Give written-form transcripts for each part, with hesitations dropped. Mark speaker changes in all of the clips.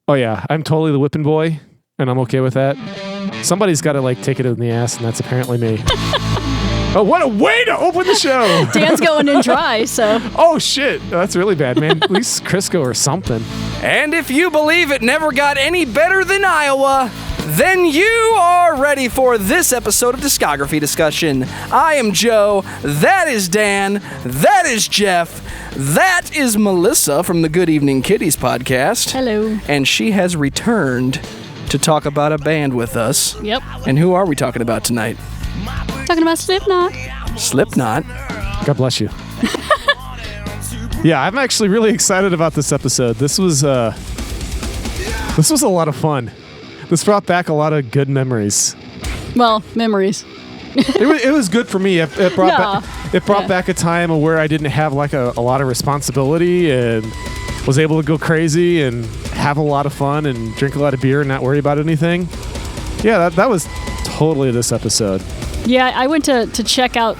Speaker 1: Oh yeah, I'm totally the whipping boy, and I'm okay with that. Somebody's got to like take it in the ass, and that's apparently me. Oh, what a way to open the show!
Speaker 2: Dan's going in dry, so.
Speaker 1: Oh shit, that's really bad, man. At least Crisco or something.
Speaker 3: And if you believe it never got any better than Iowa, then you are ready for this episode of Discography Discussion. I am Joe, that is Dan, that is Geoff, that is Melissa from the Good Evening Kiddies Podcast.
Speaker 2: Hello.
Speaker 3: And she has returned to talk about a band with us.
Speaker 2: Yep.
Speaker 3: And who are we talking about tonight?
Speaker 2: Talking about Slipknot.
Speaker 3: Slipknot.
Speaker 1: God bless you. Yeah, I'm actually really excited about this episode. This was a lot of fun. This brought back a lot of good memories.
Speaker 2: Well, memories.
Speaker 1: It was good for me. It brought back a time where I didn't have like a lot of responsibility and was able to go crazy and have a lot of fun and drink a lot of beer and not worry about anything. Yeah, that was totally this episode.
Speaker 2: Yeah, I went to check out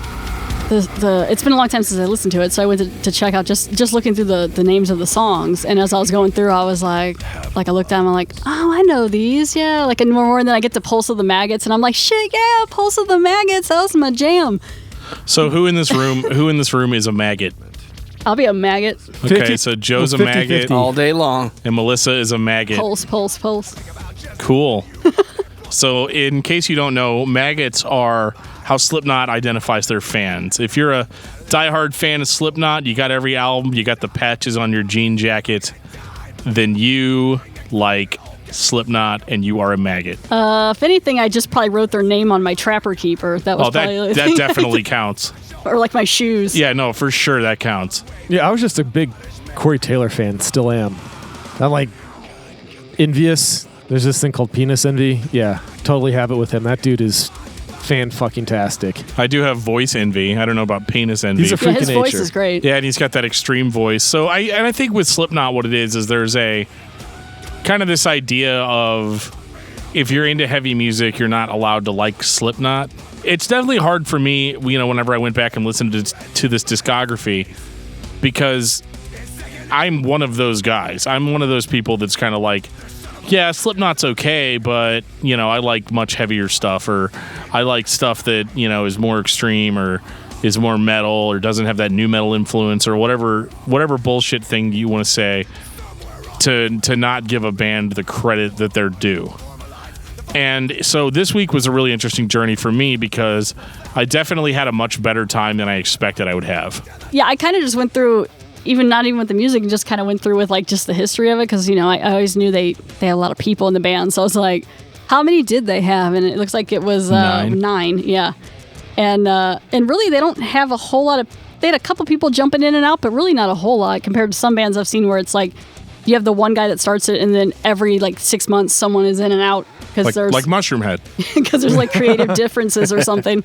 Speaker 2: the. It's been a long time since I listened to it, so I went to check out just looking through the names of the songs. And as I was going through, I was like I looked down, I'm like, oh, I know these, yeah. Like, and more, and then I get to Pulse of the Maggots, and I'm like, shit, yeah, Pulse of the Maggots, that was my jam.
Speaker 4: So who in this room is a maggot?
Speaker 2: I'll be a maggot.
Speaker 4: Okay, so Joe's a maggot
Speaker 3: all day long,
Speaker 4: and Melissa is a maggot.
Speaker 2: Pulse.
Speaker 4: Cool. So in case you don't know, maggots are how Slipknot identifies their fans. If you're a diehard fan of Slipknot, you got every album, you got the patches on your jean jacket, then you like Slipknot and you are a maggot.
Speaker 2: If anything, I just probably wrote their name on my Trapper Keeper. That was probably
Speaker 4: that definitely counts.
Speaker 2: Or like my shoes.
Speaker 4: Yeah, no, for sure that counts.
Speaker 1: Yeah, I was just a big Corey Taylor fan, still am. I'm like envious. There's this thing called penis envy. Yeah, totally have it with him. That dude is fan-fucking-tastic.
Speaker 4: I do have voice envy. I don't know about penis envy.
Speaker 1: He's a freak of
Speaker 2: his
Speaker 1: nature.
Speaker 2: voice is great.
Speaker 4: Yeah, and he's got that extreme voice. So I think with Slipknot, what it is there's a kind of this idea of if you're into heavy music, you're not allowed to like Slipknot. It's definitely hard for me, whenever I went back and listened to this discography, because I'm one of those guys. I'm one of those people that's kind of like, yeah, Slipknot's okay, but, I like much heavier stuff, or I like stuff that, is more extreme or is more metal or doesn't have that new metal influence or whatever bullshit thing you want to say to not give a band the credit that they're due. And so this week was a really interesting journey for me because I definitely had a much better time than I expected I would have.
Speaker 2: Yeah, I kind of just went through, not even with the music, just kind of went through with like just the history of it because, I always knew they had a lot of people in the band. So I was like, how many did they have? And it looks like it was 9. Yeah. And really they don't have a whole lot of, they had a couple people jumping in and out, but really not a whole lot compared to some bands I've seen where it's like, you have the one guy that starts it, and then every 6 months, someone is in and out because there's
Speaker 4: Mushroomhead,
Speaker 2: because there's creative differences or something.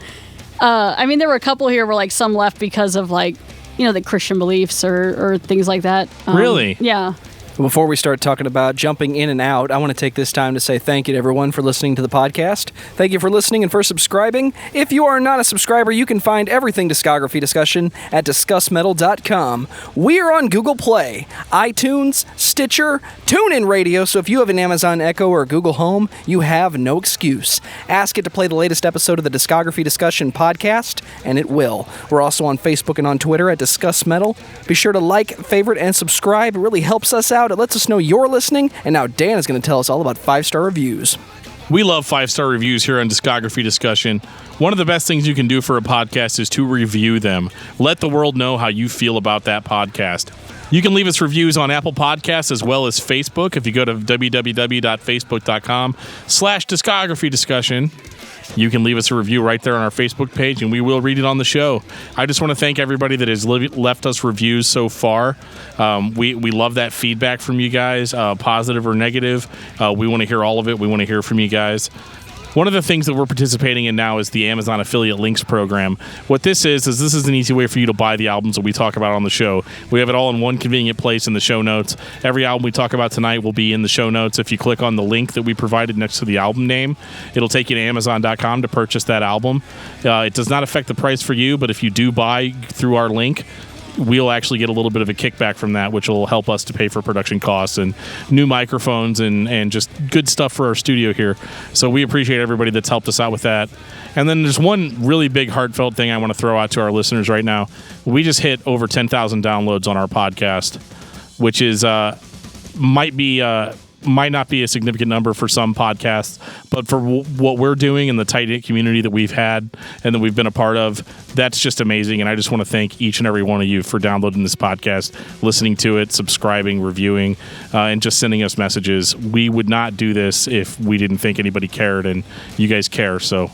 Speaker 2: There were a couple here where some left because of the Christian beliefs or things like that.
Speaker 4: Really?
Speaker 2: Yeah.
Speaker 3: Before we start talking about jumping in and out, I want to take this time to say thank you to everyone for listening to the podcast. Thank you for listening and for subscribing. If you are not a subscriber, you can find everything Discography Discussion at discussmetal.com. We are on Google Play, iTunes, Stitcher, TuneIn Radio, so if you have an Amazon Echo or Google Home, you have no excuse. Ask it to play the latest episode of the Discography Discussion podcast, and it will. We're also on Facebook and on Twitter at discussmetal. Be sure to like, favorite, and subscribe. It really helps us out. It lets us know you're listening, and now Dan is going to tell us all about 5-star reviews.
Speaker 4: We love 5-star reviews here on Discography Discussion. One of the best things you can do for a podcast is to review them. Let the world know how you feel about that podcast. You can leave us reviews on Apple Podcasts as well as Facebook. If you go to www.facebook.com/discography discussion, you can leave us a review right there on our Facebook page, and we will read it on the show. I just want to thank everybody that has left us reviews so far. We love that feedback from you guys, positive or negative. We want to hear all of it. We want to hear from you guys. One of the things that we're participating in now is the Amazon Affiliate Links program. What this is an easy way for you to buy the albums that we talk about on the show. We have it all in one convenient place in the show notes. Every album we talk about tonight will be in the show notes. If you click on the link that we provided next to the album name, it'll take you to Amazon.com to purchase that album. It does not affect the price for you, but if you do buy through our link, we'll actually get a little bit of a kickback from that, which will help us to pay for production costs and new microphones and just good stuff for our studio here. So we appreciate everybody that's helped us out with that. And then there's one really big heartfelt thing I want to throw out to our listeners right now. We just hit over 10,000 downloads on our podcast, which is might not be a significant number for some podcasts, but for what we're doing and the tight-knit community that we've had and that we've been a part of, that's just amazing. And I just want to thank each and every one of you for downloading this podcast, listening to it, subscribing, reviewing, and just sending us messages. We would not do this if we didn't think anybody cared, and you guys care. So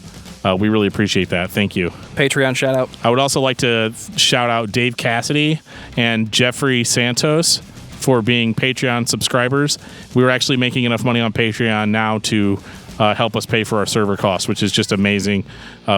Speaker 4: we really appreciate that. Thank you.
Speaker 3: Patreon shout out.
Speaker 4: I would also like to shout out Dave Cassidy and Jeffrey Santos for being Patreon subscribers. We were actually making enough money on Patreon now to help us pay for our server costs, which is just amazing.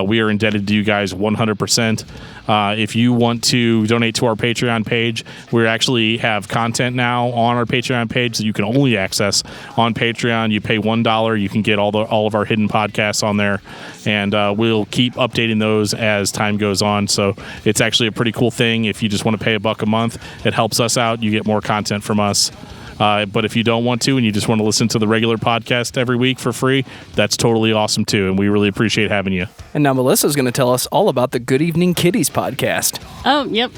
Speaker 4: We are indebted to you guys 100%. If you want to donate to our Patreon page, we actually have content now on our Patreon page that you can only access on Patreon. You pay $1, you can get all of our hidden podcasts on there, and we'll keep updating those as time goes on. So it's actually a pretty cool thing. If you just want to pay $1 a month, it helps us out. You get more content from us. But if you don't want to and you just want to listen to the regular podcast every week for free, that's totally awesome too, and we really appreciate having you.
Speaker 3: And now Melissa's going to tell us all about the Good Evening Kiddies podcast.
Speaker 2: Oh, yep.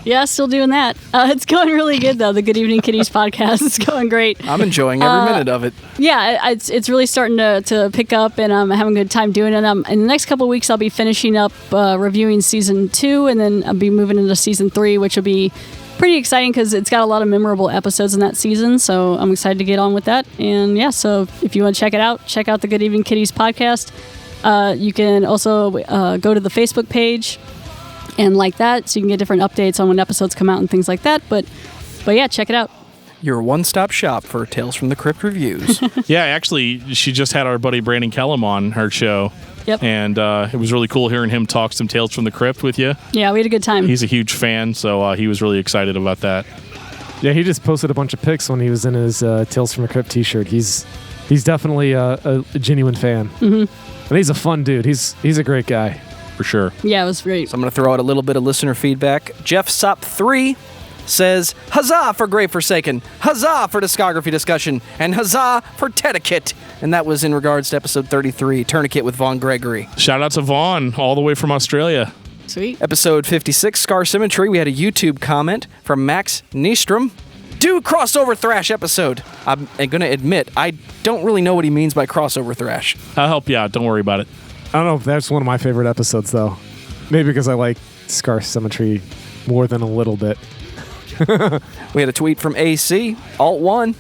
Speaker 2: Yeah, still doing that. It's going really good, though, the Good Evening Kiddies podcast. It's going great.
Speaker 3: I'm enjoying every minute of it.
Speaker 2: Yeah, it's really starting to pick up, and I'm having a good time doing it. In the next couple of weeks, I'll be finishing up reviewing Season 2, and then I'll be moving into Season 3, which will be pretty exciting because it's got a lot of memorable episodes in that season, so I'm excited to get on with that. And yeah, so if you want to check out the Good Evening Kiddies podcast. You can also go to the Facebook page and like that, so you can get different updates on when episodes come out and things like that. But yeah, check it out.
Speaker 3: Your one-stop shop for Tales from the Crypt reviews.
Speaker 4: Yeah, actually, she just had our buddy Brandon Kellum on her show.
Speaker 2: Yep.
Speaker 4: And it was really cool hearing him talk some Tales from the Crypt with you.
Speaker 2: Yeah, we had a good time.
Speaker 4: He's a huge fan, so he was really excited about that.
Speaker 1: Yeah, he just posted a bunch of pics when he was in his Tales from the Crypt t-shirt. He's definitely a genuine fan. Mm-hmm. And he's a fun dude. He's a great guy.
Speaker 4: For sure.
Speaker 2: Yeah, it was great.
Speaker 3: So I'm going to throw out a little bit of listener feedback. Jeff Sop3 says, huzzah for Great Forsaken, huzzah for Discography Discussion, and huzzah for Tetiquette. And that was in regards to episode 33, Tourniquet with Vaughn Gregory.
Speaker 4: Shout out to Vaughn, all the way from Australia.
Speaker 2: Sweet.
Speaker 3: Episode 56, Scar Symmetry, we had a YouTube comment from Max Nystrom. Do crossover thrash episode. I'm going to admit, I don't really know what he means by crossover thrash.
Speaker 4: I'll help you out, don't worry about it.
Speaker 1: I don't know if that's one of my favorite episodes, though. Maybe because I like Scar Symmetry more than a little bit.
Speaker 3: We had a tweet from AC, Alt1.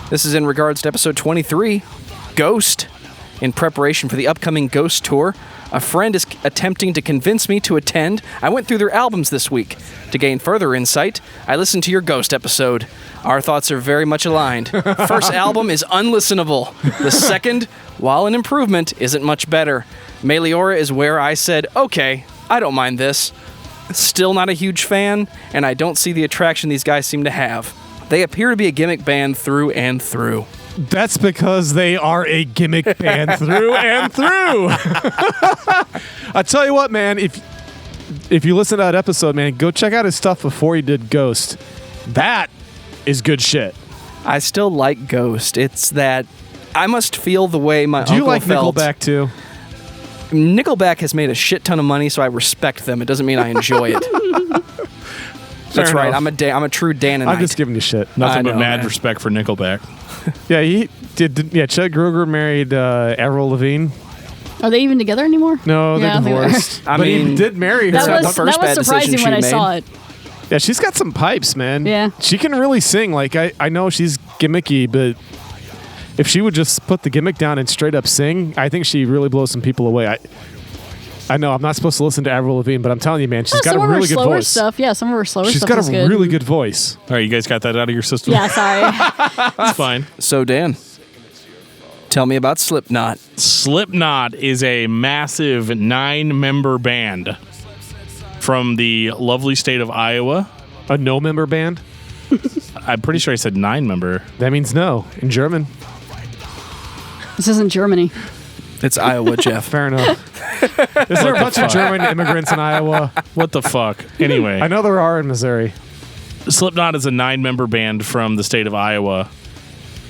Speaker 3: This is in regards to episode 23, Ghost. In preparation for the upcoming Ghost tour, a friend is attempting to convince me to attend. I went through their albums this week. To gain further insight, I listened to your Ghost episode. Our thoughts are very much aligned. First album is unlistenable. The second, while an improvement, isn't much better. Meliora is where I said, okay, I don't mind this. Still not a huge fan, and I don't see the attraction these guys seem to have. They appear to be a gimmick band through and through.
Speaker 1: That's because they are a gimmick band through and through. I tell you what, man, if you listen to that episode, man, go check out his stuff before he did Ghost. That is good shit.
Speaker 3: I still like Ghost. It's that I must feel the way my uncle felt.
Speaker 1: Do you like Nickelback too?
Speaker 3: Nickelback has made a shit ton of money, so I respect them. It doesn't mean I enjoy it. That's right. I'm a true Danonite.
Speaker 1: I'm just giving you shit.
Speaker 4: Nothing but mad respect for Nickelback.
Speaker 1: Yeah, he did. Yeah, Chad Kroeger married Avril Lavigne.
Speaker 2: Are they even together anymore?
Speaker 1: No, they're divorced.
Speaker 3: I
Speaker 1: but
Speaker 3: mean,
Speaker 1: he did marry her.
Speaker 2: That was surprising when I saw it.
Speaker 1: Yeah, she's got some pipes, man.
Speaker 2: Yeah.
Speaker 1: She can really sing. Like, I know she's gimmicky, but if she would just put the gimmick down and straight up sing, I think she really blows some people away. I know I'm not supposed to listen to Avril Lavigne, but I'm telling you, man, she's got a really good voice.
Speaker 2: Stuff. Yeah, some of her slower
Speaker 1: she's
Speaker 2: stuff
Speaker 1: got
Speaker 2: is
Speaker 1: a
Speaker 2: good.
Speaker 1: really good voice.
Speaker 4: All right, you guys got that out of your system?
Speaker 2: Yeah, sorry.
Speaker 4: It's fine.
Speaker 3: So, Dan, tell me about Slipknot.
Speaker 4: Slipknot is a massive 9-member band from the lovely state of Iowa.
Speaker 1: A no-member band?
Speaker 4: I'm pretty sure I said 9-member.
Speaker 1: That means no in German.
Speaker 2: This isn't Germany.
Speaker 3: It's Iowa, Geoff.
Speaker 1: Fair enough. Is there a bunch of German immigrants in Iowa?
Speaker 4: What the fuck? Anyway.
Speaker 1: I know there are in Missouri.
Speaker 4: Slipknot is a 9-member band from the state of Iowa.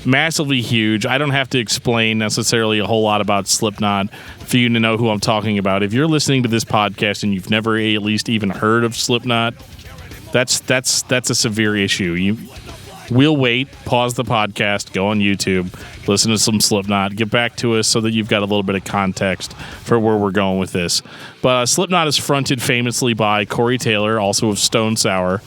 Speaker 4: Massively huge. I don't have to explain necessarily a whole lot about Slipknot for you to know who I'm talking about. If you're listening to this podcast and you've never at least even heard of Slipknot, that's a severe issue. We'll wait, pause the podcast, go on YouTube, listen to some Slipknot, get back to us so that you've got a little bit of context for where we're going with this. But Slipknot is fronted famously by Corey Taylor, also of Stone Sour,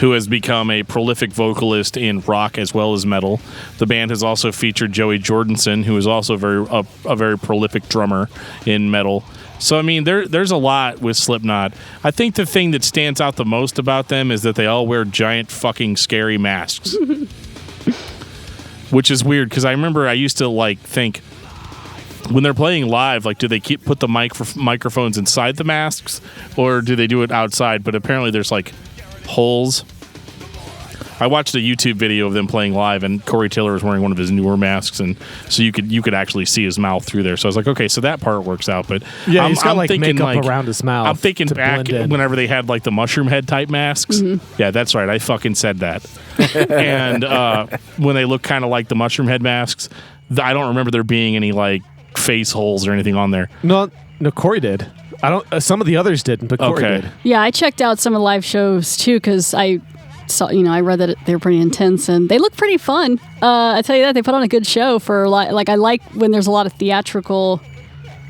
Speaker 4: who has become a prolific vocalist in rock as well as metal. The band has also featured Joey Jordison, who is also a very prolific drummer in metal. So, I mean, there's a lot with Slipknot. I think the thing that stands out the most about them is that they all wear giant fucking scary masks. Which is weird, because I remember I used to, think, when they're playing live, do they put the microphones inside the masks, or do they do it outside? But apparently there's, holes. I watched a YouTube video of them playing live, and Corey Taylor was wearing one of his newer masks, and so you could actually see his mouth through there. So I was like, okay, so that part works out. But
Speaker 1: yeah, he's got thinking, makeup around his mouth.
Speaker 4: I'm thinking back whenever they had the Mushroomhead type masks. Mm-hmm. Yeah, that's right. I fucking said that. And when they look kind of like the Mushroomhead masks, I don't remember there being any face holes or anything on there.
Speaker 1: No, Corey did. I don't. Some of the others didn't, but Corey did.
Speaker 2: Yeah, I checked out some of the live shows too because I saw, I read that they were pretty intense and they look pretty fun. I tell you that they put on a good show for I like when there's a lot of theatrical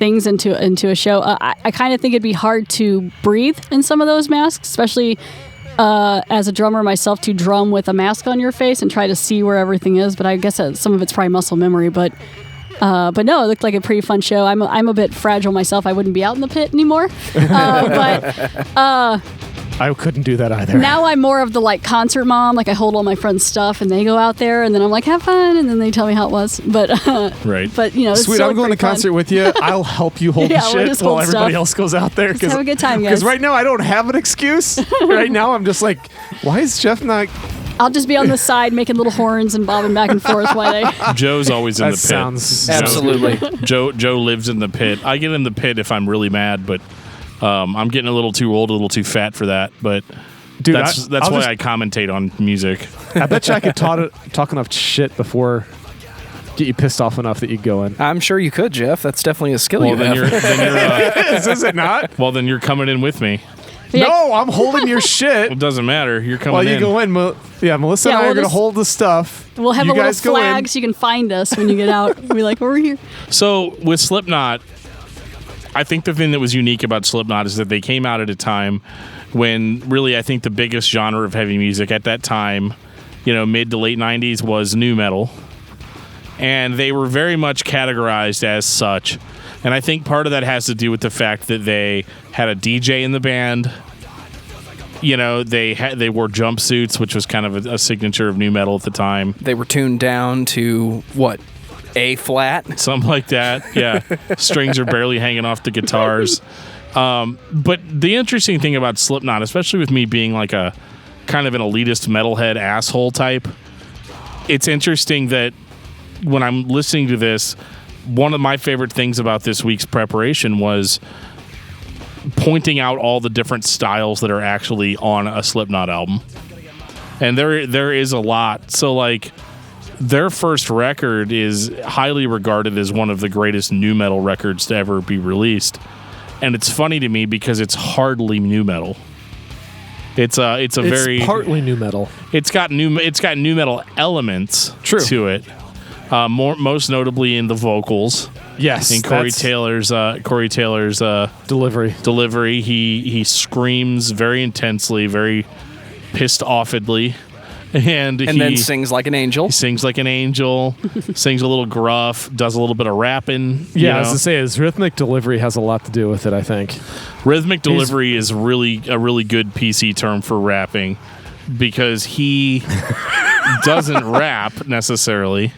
Speaker 2: things into a show. I kind of think it'd be hard to breathe in some of those masks, especially as a drummer myself, to drum with a mask on your face and try to see where everything is. But I guess some of it's probably muscle memory. But no, it looked like a pretty fun show. I'm a bit fragile myself. I wouldn't be out in the pit anymore.
Speaker 1: I couldn't do that either.
Speaker 2: Now I'm more of the concert mom. I hold all my friends' stuff and they go out there and then I'm like, have fun, and then they tell me how it was. But
Speaker 4: right.
Speaker 2: But it's
Speaker 1: sweet. I'm going to concert with you. I'll help you hold the shit while everybody else goes out there.
Speaker 2: Just have a good time, guys.
Speaker 1: Because right now I don't have an excuse. Right now I'm just why is Geoff not?
Speaker 2: I'll just be on the side making little horns and bobbing back and forth while they.
Speaker 4: Joe's always in the pit.
Speaker 1: Sounds
Speaker 3: absolutely.
Speaker 4: Joe lives in the pit. I get in the pit if I'm really mad, but I'm getting a little too old, a little too fat for that. But dude, that's why I commentate on music.
Speaker 1: I bet you I could talk enough shit before get you pissed off enough that you go in.
Speaker 3: I'm sure you could, Geoff. That's definitely a skill you have.
Speaker 1: Is it not?
Speaker 4: Well, then you're coming in with me.
Speaker 2: Yeah.
Speaker 1: No, I'm holding your shit.
Speaker 4: It doesn't matter. You're coming in.
Speaker 1: Well, you go in. Melissa and I are going to hold the stuff.
Speaker 2: We'll have a little flag so you can find us when you get out. We'll be like, we're here.
Speaker 4: So with Slipknot, I think the thing that was unique about Slipknot is that they came out at a time when really I think the biggest genre of heavy music at that time, mid to late 90s, was nu metal. And they were very much categorized as such. And I think part of that has to do with the fact that they had a DJ in the band. They wore jumpsuits, which was kind of a signature of nu metal at the time.
Speaker 3: They were tuned down to what? A flat?
Speaker 4: Something like that, yeah. Strings are barely hanging off the guitars. But the interesting thing about Slipknot, especially with me being a kind of an elitist metalhead asshole type, it's interesting that when I'm listening to this, one of my favorite things about this week's preparation was pointing out all the different styles that are actually on a Slipknot album. And there is a lot. So, their first record is highly regarded as one of the greatest nu metal records to ever be released. And it's funny to me because it's hardly nu metal. It's
Speaker 1: partly nu metal.
Speaker 4: It's got nu metal elements to it. Most notably in the vocals.
Speaker 1: Yes.
Speaker 4: In Corey Taylor's delivery. He screams very intensely, very pissed offedly. And
Speaker 3: then sings like an angel.
Speaker 4: He sings like an angel, sings a little gruff, does a little bit of rapping.
Speaker 1: Yeah, I was to say, his rhythmic delivery has a lot to do with it, I think.
Speaker 4: Rhythmic delivery is really a really good PC term for rapping because he doesn't rap necessarily.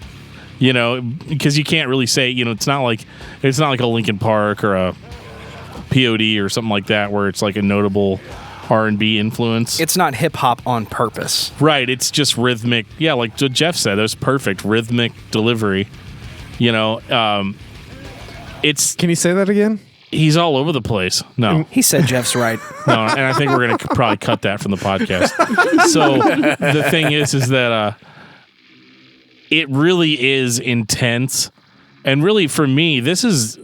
Speaker 4: Because you can't really say, it's not like a Linkin Park or a POD or something like that where it's like a notable R&B influence.
Speaker 3: It's not hip hop on purpose.
Speaker 4: Right, it's just rhythmic. Yeah, like Geoff said, that was perfect. Rhythmic delivery.
Speaker 1: Can you say that again?
Speaker 4: He's all over the place. No.
Speaker 3: He said Geoff's right.
Speaker 4: No, and I think we're going to probably cut that from the podcast. So the thing is that it really is intense. And really, for me, this is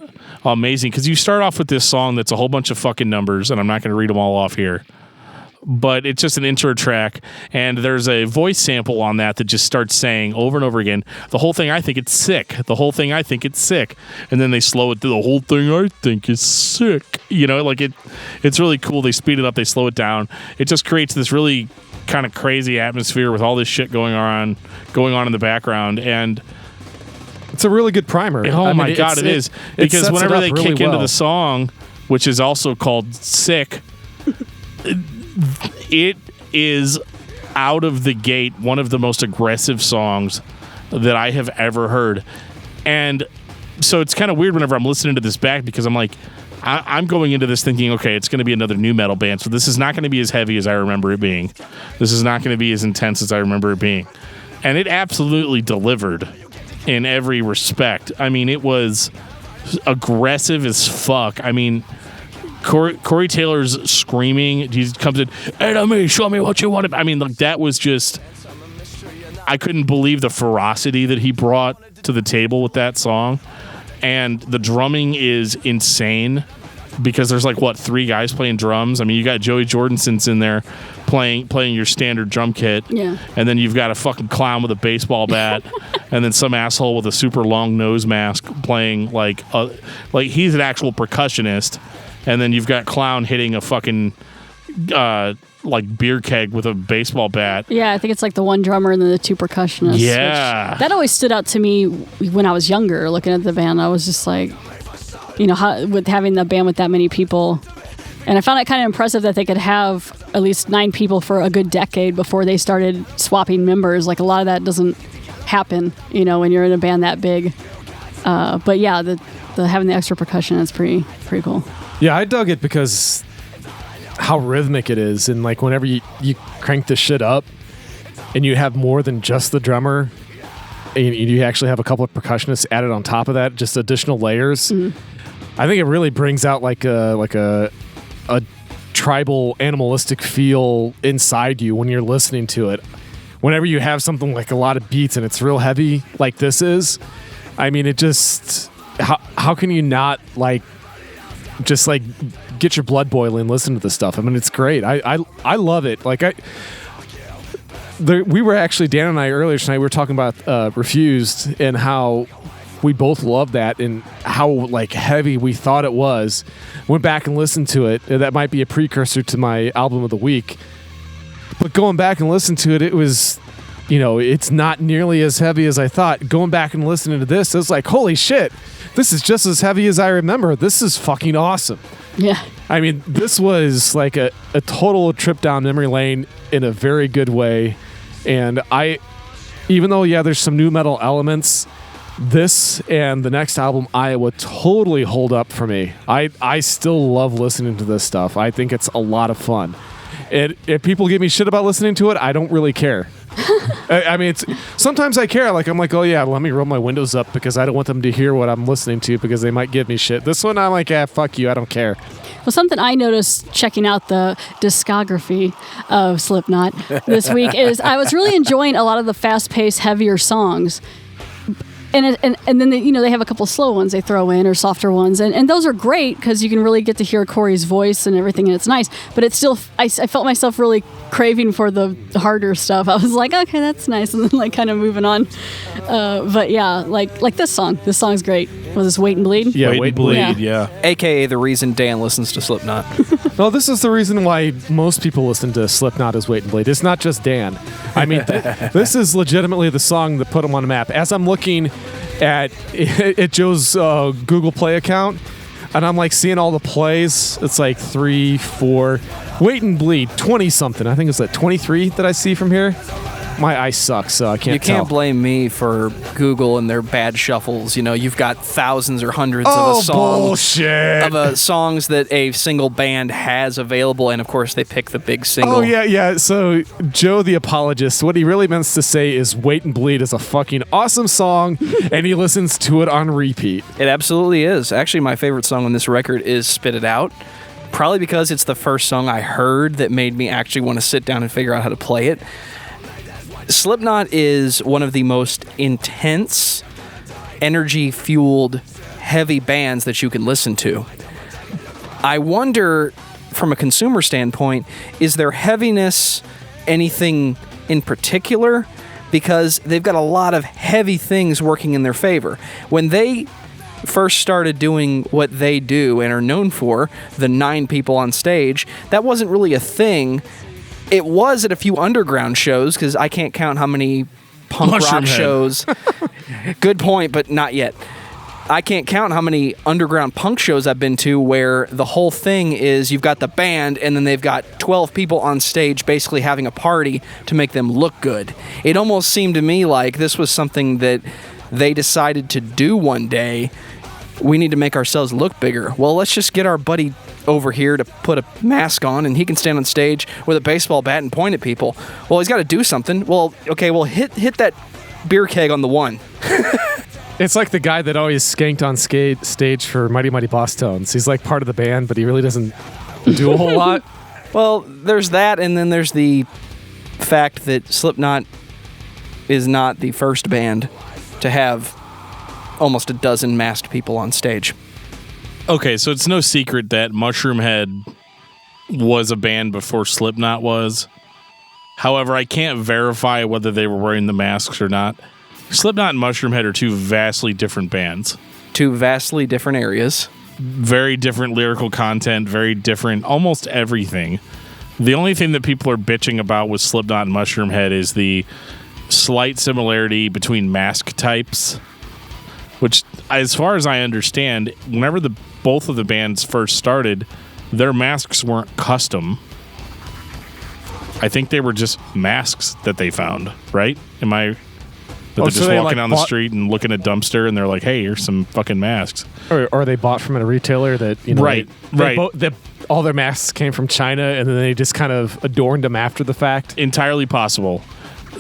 Speaker 4: amazing because you start off with this song that's a whole bunch of fucking numbers, and I'm not going to read them all off here. But it's just an intro track, and there's a voice sample on that just starts saying over and over again, the whole thing, I think it's sick. The whole thing, I think it's sick. And then they slow it to the whole thing, I think is sick. Like it's really cool. They speed it up, they slow it down. It just creates this really kind of crazy atmosphere with all this shit going on in the background. And
Speaker 1: it's a really good primer.
Speaker 4: Oh my God, it is. Because whenever they kick into the song, which is also called Sick, it is out of the gate one of the most aggressive songs that I have ever heard. And so it's kind of weird whenever I'm listening to this back because I'm like, I'm going into this thinking, okay, it's going to be another new metal band. So this is not going to be as heavy as I remember it being. This is not going to be as intense as I remember it being. And it absolutely delivered in every respect. I mean, it was aggressive as fuck. I mean, Corey Taylor's screaming. He comes in, enemy, show me what you want. I mean, like that was just, I couldn't believe the ferocity that he brought to the table with that song. And the drumming is insane because there's like, 3 guys playing drums. I mean, you got Joey Jordenson's in there playing your standard drum kit.
Speaker 2: Yeah.
Speaker 4: And then you've got a fucking clown with a baseball bat and then some asshole with a super long nose mask playing like he's an actual percussionist. And then you've got clown hitting a fucking beer keg with a baseball bat.
Speaker 2: Yeah, I think it's like the one drummer and then the 2 percussionists.
Speaker 4: Yeah.
Speaker 2: That always stood out to me when I was younger looking at the band. I was just like, with having the band with that many people. And I found it kind of impressive that they could have at least 9 people for a good decade before they started swapping members. Like a lot of that doesn't happen, when you're in a band that big. But yeah, the having the extra percussion is pretty cool.
Speaker 1: Yeah, I dug it because how rhythmic it is, and like whenever you crank this shit up, and you have more than just the drummer, and you actually have a couple of percussionists added on top of that, just additional layers. Mm-hmm. I think it really brings out like a tribal, animalistic feel inside you when you're listening to it. Whenever you have something like a lot of beats and it's real heavy, like this is, I mean, it just how can you not just get your blood boiling, listen to this stuff. I mean, it's great. I love it. We were actually, Dan and I earlier tonight, we were talking about Refused and how we both loved that and how heavy we thought it was. Went back and listened to it. That might be a precursor to my album of the week. But going back and listening to it, it was, it's not nearly as heavy as I thought. Going back and listening to this, it was like, holy shit. This is just as heavy as I remember. This is fucking awesome.
Speaker 2: Yeah.
Speaker 1: I mean, this was like a total trip down memory lane in a very good way. And even though, there's some new metal elements, this and the next album, Iowa, totally hold up for me. I still love listening to this stuff. I think it's a lot of fun. If people give me shit about listening to it, I don't really care. I mean, sometimes I care. I'm like, oh yeah, let me roll my windows up because I don't want them to hear what I'm listening to because they might give me shit. This one, I'm like, fuck you, I don't care.
Speaker 2: Well, something I noticed checking out the discography of Slipknot this week is I was really enjoying a lot of the fast-paced, heavier songs. And then they have a couple slow ones they throw in or softer ones, and those are great because you can really get to hear Corey's voice and everything, and it's nice. But it's still, I felt myself really craving for the harder stuff. I was like, okay, that's nice, and then kind of moving on. But yeah, like this song. This song's great. Was this Wait and Bleed?
Speaker 1: Yeah,
Speaker 4: Wait and Bleed. Yeah.
Speaker 3: AKA the reason Dan listens to Slipknot.
Speaker 1: Well, this is the reason why most people listen to Slipknot is Wait and Bleed. It's not just Dan. I mean, this is legitimately the song that put him on the map. As I'm looking at Joe's Google Play account, and I'm seeing all the plays. It's 3, 4, Wait and Bleed, 20 something. I think it's 23 that I see from here. my eye sucks, so I can't.
Speaker 3: You can't blame me for Google and their bad shuffles. You know, you've got thousands or hundreds of songs that a single band has available, and of course they pick the big single.
Speaker 1: Oh yeah. So Joe the apologist, what he really meant to say is "Wait and Bleed" is a fucking awesome song, and he listens to it on repeat.
Speaker 3: It absolutely is. Actually, my favorite song on this record is "Spit It Out." Probably because it's the first song I heard that made me actually want to sit down and figure out how to play it. Slipknot is one of the most intense, energy-fueled, heavy bands that you can listen to. I wonder, from a consumer standpoint, is their heaviness anything in particular? Because they've got a lot of heavy things working in their favor. When they first started doing what they do and are known for, the 9 people on stage, that wasn't really a thing. It was at a few underground shows, because I can't count how many punk rock shows. Good point, but not yet. I can't count how many underground punk shows I've been to where the whole thing is you've got the band and then they've got 12 people on stage basically having a party to make them look good. It almost seemed to me like this was something that they decided to do one day. We need to make ourselves look bigger. Well, let's just get our buddy over here to put a mask on and he can stand on stage with a baseball bat and point at people. Well, he's got to do something. Well, okay, well, hit that beer keg on the one.
Speaker 1: It's like the guy that always skanked on stage for Mighty Mighty Boss Tones. He's like part of the band, but he really doesn't do a whole lot.
Speaker 3: Well, there's that, and then there's the fact that Slipknot is not the first band to have almost a dozen masked people on stage.
Speaker 4: Okay, so it's no secret that Mushroomhead was a band before Slipknot was. However, I can't verify whether they were wearing the masks or not. Slipknot and Mushroomhead are two vastly different bands.
Speaker 3: Two vastly different areas.
Speaker 4: Very different lyrical content, very different almost everything. The only thing that people are bitching about with Slipknot and Mushroomhead is the slight similarity between mask types, which, as far as I understand, whenever both of the bands first started, their masks weren't custom. I think they were just masks that they found, right? They're just walking down the street and looking at dumpster, and they're like, "Hey, here's some fucking masks."
Speaker 1: Or they bought from a retailer that
Speaker 4: right.
Speaker 1: All their masks came from China, and then they just kind of adorned them after the fact.
Speaker 4: Entirely possible.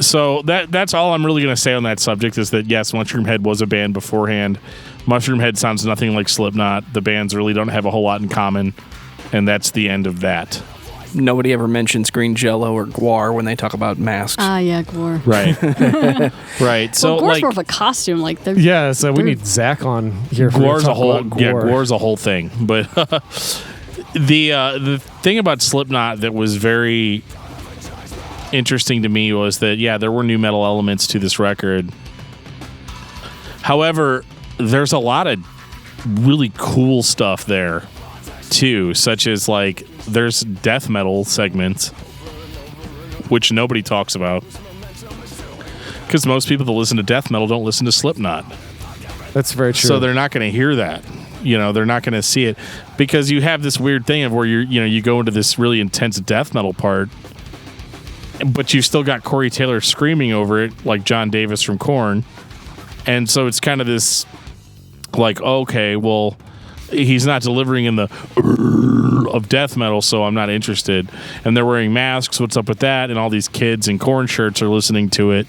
Speaker 4: So that's all I'm really going to say on that subject is that yes, Mushroomhead was a band beforehand. Mushroomhead sounds nothing like Slipknot. The bands really don't have a whole lot in common, and that's the end of that.
Speaker 3: Nobody ever mentions Green Jello or Guar when they talk about masks.
Speaker 2: Ah, yeah, Guar.
Speaker 4: Right. Right. So,
Speaker 2: well, Guar's more of a costume. Like,
Speaker 1: so we need Zach on here.
Speaker 4: Guar's a whole. Yeah, Guar's a whole thing. But the thing about Slipknot that was very interesting to me was that there were new metal elements to this record. However, there's a lot of really cool stuff there too, such as like there's death metal segments which nobody talks about because most people that listen to death metal don't listen to Slipknot.
Speaker 1: That's very true.
Speaker 4: So they're not going to hear that. They're not going to see it because you have this weird thing of where you go into this really intense death metal part, but you've still got Corey Taylor screaming over it like John Davis from Korn. And so it's kind of this like, okay, well, he's not delivering in the of death metal, so I'm not interested. And they're wearing masks. What's up with that? And all these kids in Korn shirts are listening to it.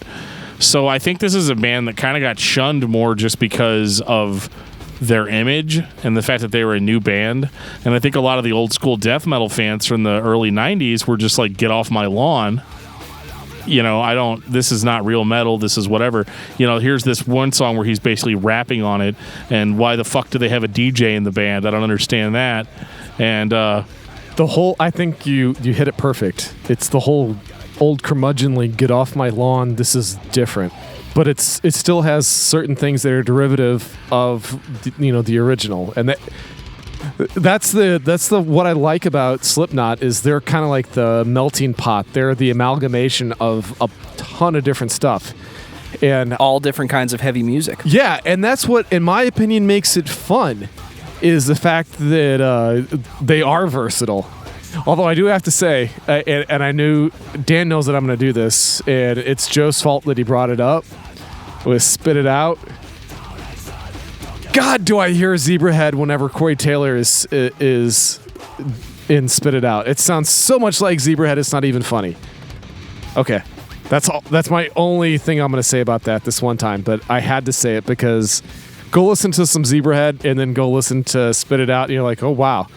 Speaker 4: So I think this is a band that kind of got shunned more just because of their image and the fact that they were a new band. And I think a lot of the old school death metal fans from the early 90s were just like, get off my lawn. This is not real metal. This is whatever. Here's this one song where he's basically rapping on it. And why the fuck do they have a DJ in the band? I don't understand that. And
Speaker 1: the whole, I think you hit it perfect. It's the whole old curmudgeonly, get off my lawn. This is different. But it still has certain things that are derivative of the original. And that's the what I like about Slipknot is they're kind of like the melting pot. They're the amalgamation of a ton of different stuff and
Speaker 3: all different kinds of heavy music.
Speaker 1: Yeah, and that's what, in my opinion, makes it fun is the fact that they are versatile. Although I do have to say, and I knew Dan knows that I'm going to do this, and it's Joe's fault that he brought it up, was Spit It Out. God, do I hear Zebrahead whenever Corey Taylor is in Spit It Out. It sounds so much like Zebrahead, it's not even funny. Okay. That's all. That's my only thing I'm going to say about that this one time, but I had to say it because go listen to some Zebrahead and then go listen to Spit It Out and you're like, oh, wow.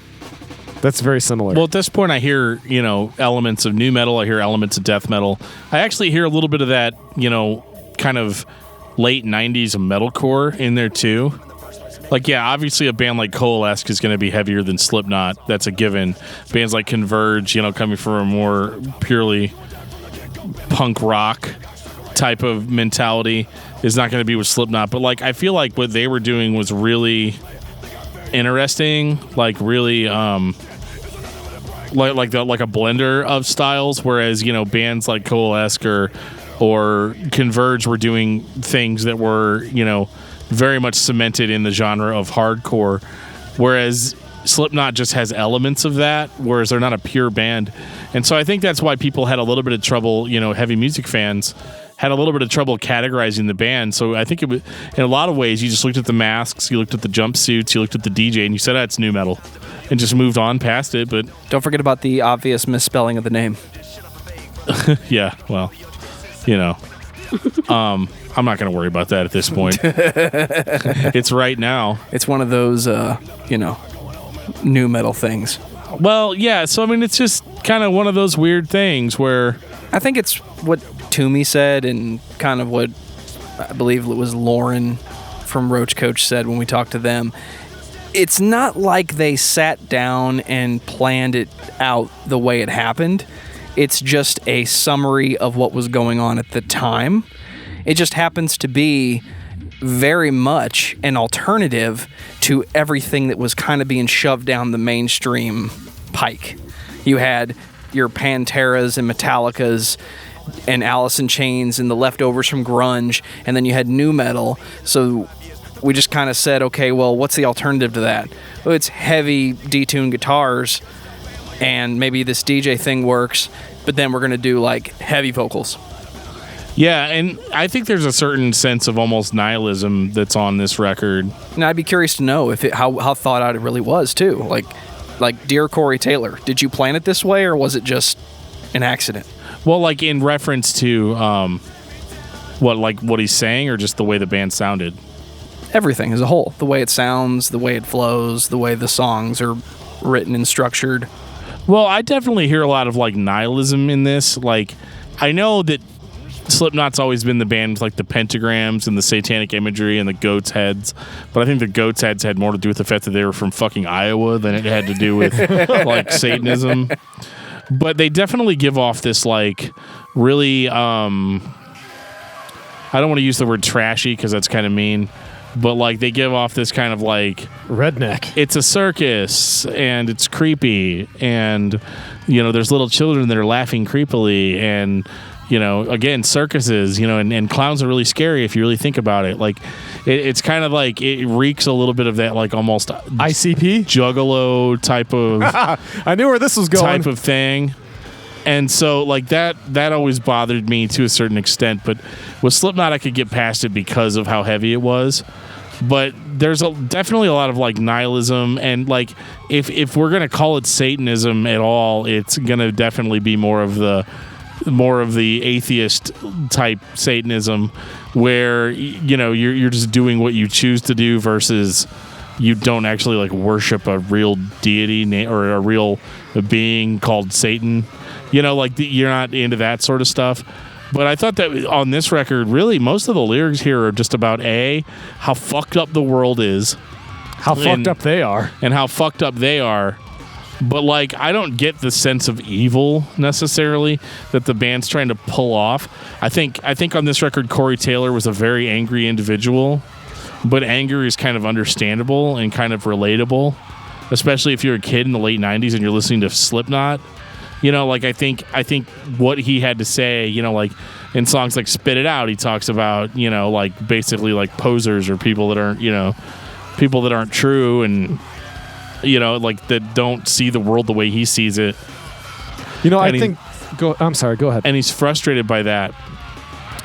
Speaker 1: That's very similar.
Speaker 4: Well, at this point, I hear, elements of nu metal. I hear elements of death metal. I actually hear a little bit of that, kind of late 90s metalcore in there, too. Like, yeah, obviously a band like Coalesce is going to be heavier than Slipknot. That's a given. Bands like Converge, coming from a more purely punk rock type of mentality is not going to be with Slipknot. But, like, I feel like what they were doing was really interesting, like really like a blender of styles, whereas bands like Coalesce or Converge were doing things that were very much cemented in the genre of hardcore, whereas Slipknot just has elements of that, whereas they're not a pure band. And so I think that's why people had a little bit of trouble, heavy music fans had a little bit of trouble categorizing the band. So I think it was, in a lot of ways, you just looked at the masks, you looked at the jumpsuits, you nu at the DJ, and you said, it's nu metal, and just moved on past it. But
Speaker 3: don't forget about the obvious misspelling of the name.
Speaker 4: Yeah, well, I'm not going to worry about that at this point. It's right now.
Speaker 3: It's one of those, nu metal things.
Speaker 4: Well, yeah, so I mean, it's just kind of one of those weird things where
Speaker 3: I think it's what Toomey said and kind of what I believe it was Lauren from Roach Coach said when we talked to them. It's not like they sat down and planned it out the way it happened. It's just a summary of what was going on at the time. It just happens to be very much an alternative to everything that was kind of being shoved down the mainstream pike. You had your Panteras and Metallicas and Alice in Chains and the leftovers from grunge, and then you had nu metal. So we just kind of said, okay, well, what's the alternative to that? Well, it's heavy detuned guitars, and maybe this DJ thing works, but then we're going to do like heavy vocals.
Speaker 4: Yeah, and I think there's a certain sense of almost nihilism that's on this record.
Speaker 3: And I'd be curious to know if how thought out it really was too. Like Dear Corey Taylor, did you plan it this way or was it just an accident?
Speaker 4: Well, like in reference to what he's saying, or just the way the band sounded?
Speaker 3: Everything as a whole. The way it sounds, the way it flows, the way the songs are written and structured.
Speaker 4: Well, I definitely hear a lot of like nihilism in this. Like, I know that Slipknot's always been the band with like the pentagrams and the satanic imagery and the goat's heads, but I think the goat's heads had more to do with the fact that they were from fucking Iowa than it had to do with like Satanism. But they definitely give off this like really I don't want to use the word trashy because that's kind of mean, but like they give off this kind of like
Speaker 1: redneck.
Speaker 4: It's a circus and it's creepy, and there's little children that are laughing creepily, and again, circuses, and clowns are really scary if you really think about it. Like, it's kind of like, it reeks a little bit of that, like, almost
Speaker 1: ICP?
Speaker 4: Juggalo type of...
Speaker 1: I knew where this was going.
Speaker 4: Type of thing. And so, like, that always bothered me to a certain extent. But with Slipknot, I could get past it because of how heavy it was. But there's definitely a lot of, like, nihilism. And, like, if we're going to call it Satanism at all, it's going to definitely be more of the atheist type Satanism, where you're just doing what you choose to do versus you don't actually like worship a real deity or a real being called Satan. You're not into that sort of stuff. But I thought that on this record, really most of the lyrics here are just about how fucked up the world is,
Speaker 1: how fucked up they are,
Speaker 4: and how fucked up they are. But, like, I don't get the sense of evil, necessarily, that the band's trying to pull off. I think on this record, Corey Taylor was a very angry individual, but anger is kind of understandable and kind of relatable, especially if you're a kid in the late 90s and you're listening to Slipknot. I think what he had to say, like, in songs like Spit It Out, he talks about, like, basically, like, posers or people that aren't true, and like that don't see the world the way he sees it.
Speaker 1: I'm sorry, go ahead.
Speaker 4: And he's frustrated by that.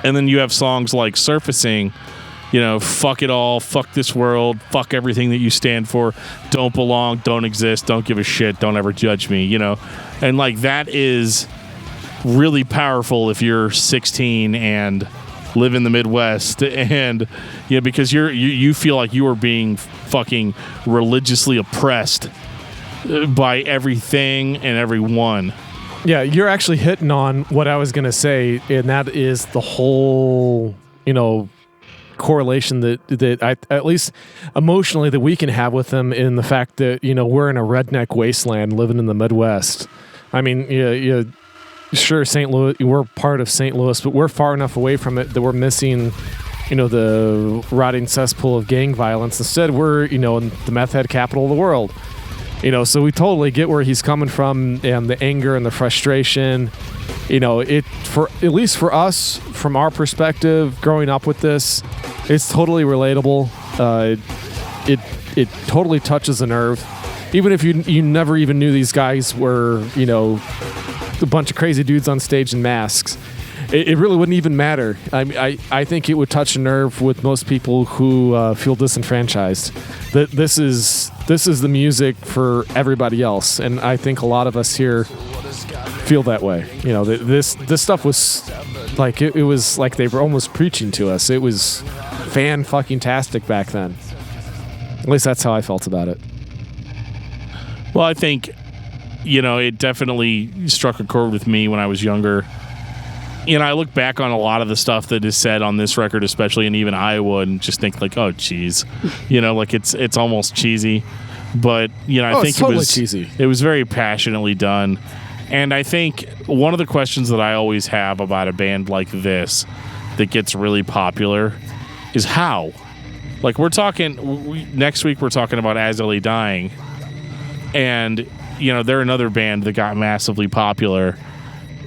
Speaker 4: And then you have songs like Surfacing, fuck it all, fuck this world, fuck everything that you stand for, don't belong, don't exist, don't give a shit, don't ever judge me, And like that is really powerful if you're 16 and live in the Midwest, and because you feel like you are being fucking religiously oppressed by everything and everyone.
Speaker 1: Yeah, you're actually hitting on what I was going to say, and that is the whole, correlation that I, at least emotionally, that we can have with them in the fact that, we're in a redneck wasteland living in the Midwest. I mean, sure, St. Louis, we're part of St. Louis, but we're far enough away from it that we're missing, the rotting cesspool of gang violence. Instead, we're, in the meth head capital of the world. So we totally get where he's coming from, and the anger and the frustration. At least for us, from our perspective, growing up with this, it's totally relatable. It totally touches a nerve, even if you never even knew these guys were a bunch of crazy dudes on stage in masks. It really wouldn't even matter. I think it would touch a nerve with most people who feel disenfranchised. That this is the music for everybody else, and I think a lot of us here feel that way. This stuff was like it was like they were almost preaching to us. It was fan-fucking-tastic back then. At least that's how I felt about it.
Speaker 4: Well, I think it definitely struck a chord with me when I was younger. I look back on a lot of the stuff that is said on this record, especially in even Iowa, and just think like, oh, geez, like it's almost cheesy. But I think
Speaker 1: totally cheesy.
Speaker 4: It was very passionately done, and I think one of the questions that I always have about a band like this that gets really popular is how. Like next week we're talking about As I Lay Dying, and they're another band that got massively popular,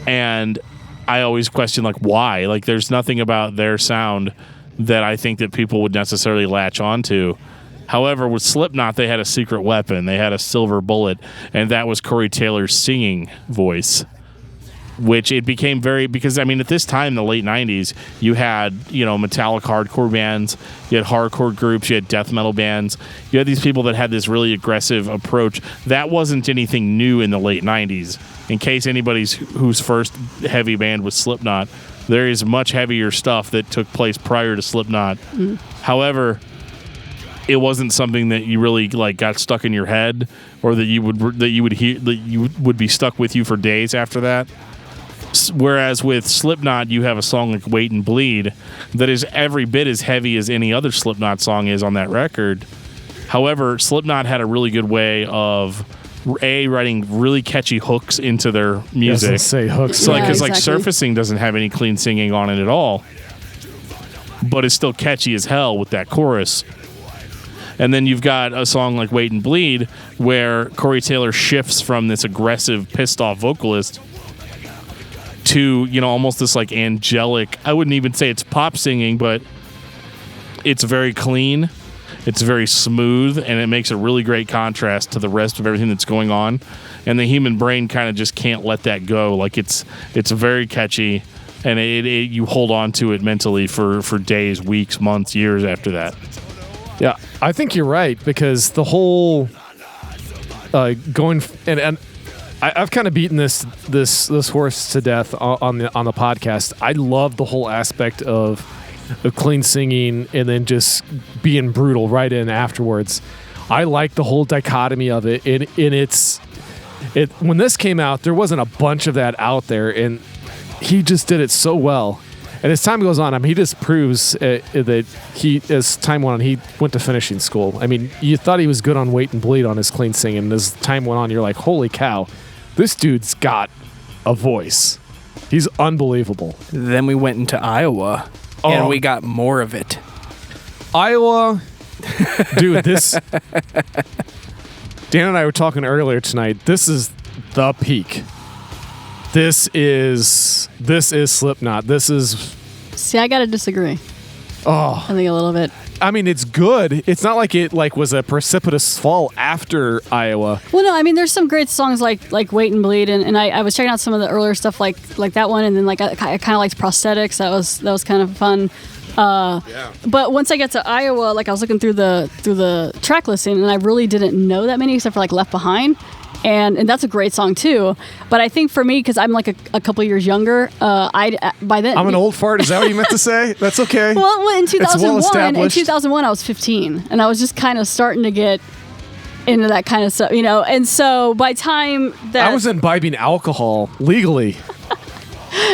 Speaker 4: and I always question like why. Like there's nothing about their sound that I think that people would necessarily latch onto. However, with Slipknot, they had a secret weapon. They had a silver bullet, and that was Corey Taylor's singing voice, which it became because at this time in the late 90s, you had, metallic hardcore bands, you had hardcore groups, you had death metal bands, you had these people that had this really aggressive approach. That wasn't anything new in the late 90s. In case anybody's whose first heavy band was Slipknot, there is much heavier stuff that took place prior to Slipknot. Mm. However, it wasn't something that you really like got stuck in your head, or that you would be stuck with you for days after that. Whereas with Slipknot, you have a song like Wait and Bleed that is every bit as heavy as any other Slipknot song is on that record. However, Slipknot had a really good way of writing really catchy hooks into their music.
Speaker 1: Doesn't say hooks.
Speaker 4: So because like Surfacing doesn't have any clean singing on it at all, but it's still catchy as hell with that chorus. And then you've got a song like Wait and Bleed where Corey Taylor shifts from this aggressive, pissed off vocalist to, almost this like angelic, I wouldn't even say it's pop singing, but it's very clean, it's very smooth, and it makes a really great contrast to the rest of everything that's going on. And the human brain kind of just can't let that go. Like it's very catchy, and you hold on to it mentally for days, weeks, months, years after that.
Speaker 1: Yeah, I think you're right, because the whole going and I've kind of beaten this horse to death on the podcast. I love the whole aspect of clean singing and then just being brutal right in afterwards. I like the whole dichotomy of it. When this came out, there wasn't a bunch of that out there, and he just did it so well. And as time goes on, he just proves that as time went on, he went to finishing school. You thought he was good on Wait and Bleed on his clean singing, and as time went on, you're like, holy cow, this dude's got a voice. He's unbelievable.
Speaker 3: Then we went into Iowa, and we got more of it.
Speaker 1: Iowa, dude, this... Dan and I were talking earlier tonight. This is the peak. This is Slipknot. This is...
Speaker 2: See, I gotta disagree.
Speaker 1: Oh,
Speaker 2: I think a little bit.
Speaker 1: I mean, it's good. It's not like it was a precipitous fall after Iowa.
Speaker 2: Well, no, I mean, there's some great songs like Wait and Bleed, and I was checking out some of the earlier stuff like that one, and then like I kind of liked Prosthetics. That was kind of fun. But once I get to Iowa, like I was looking through the track listing, and I really didn't know that many except for like Left Behind. And that's a great song too, but I think for me, because I'm like a couple years younger, by then
Speaker 1: I'm an old fart. Is that what you meant to say? That's okay.
Speaker 2: Well, in 2001,
Speaker 1: well
Speaker 2: I was 15, and I was just kind of starting to get into that kind of stuff, And so by time that
Speaker 1: I was imbibing alcohol legally.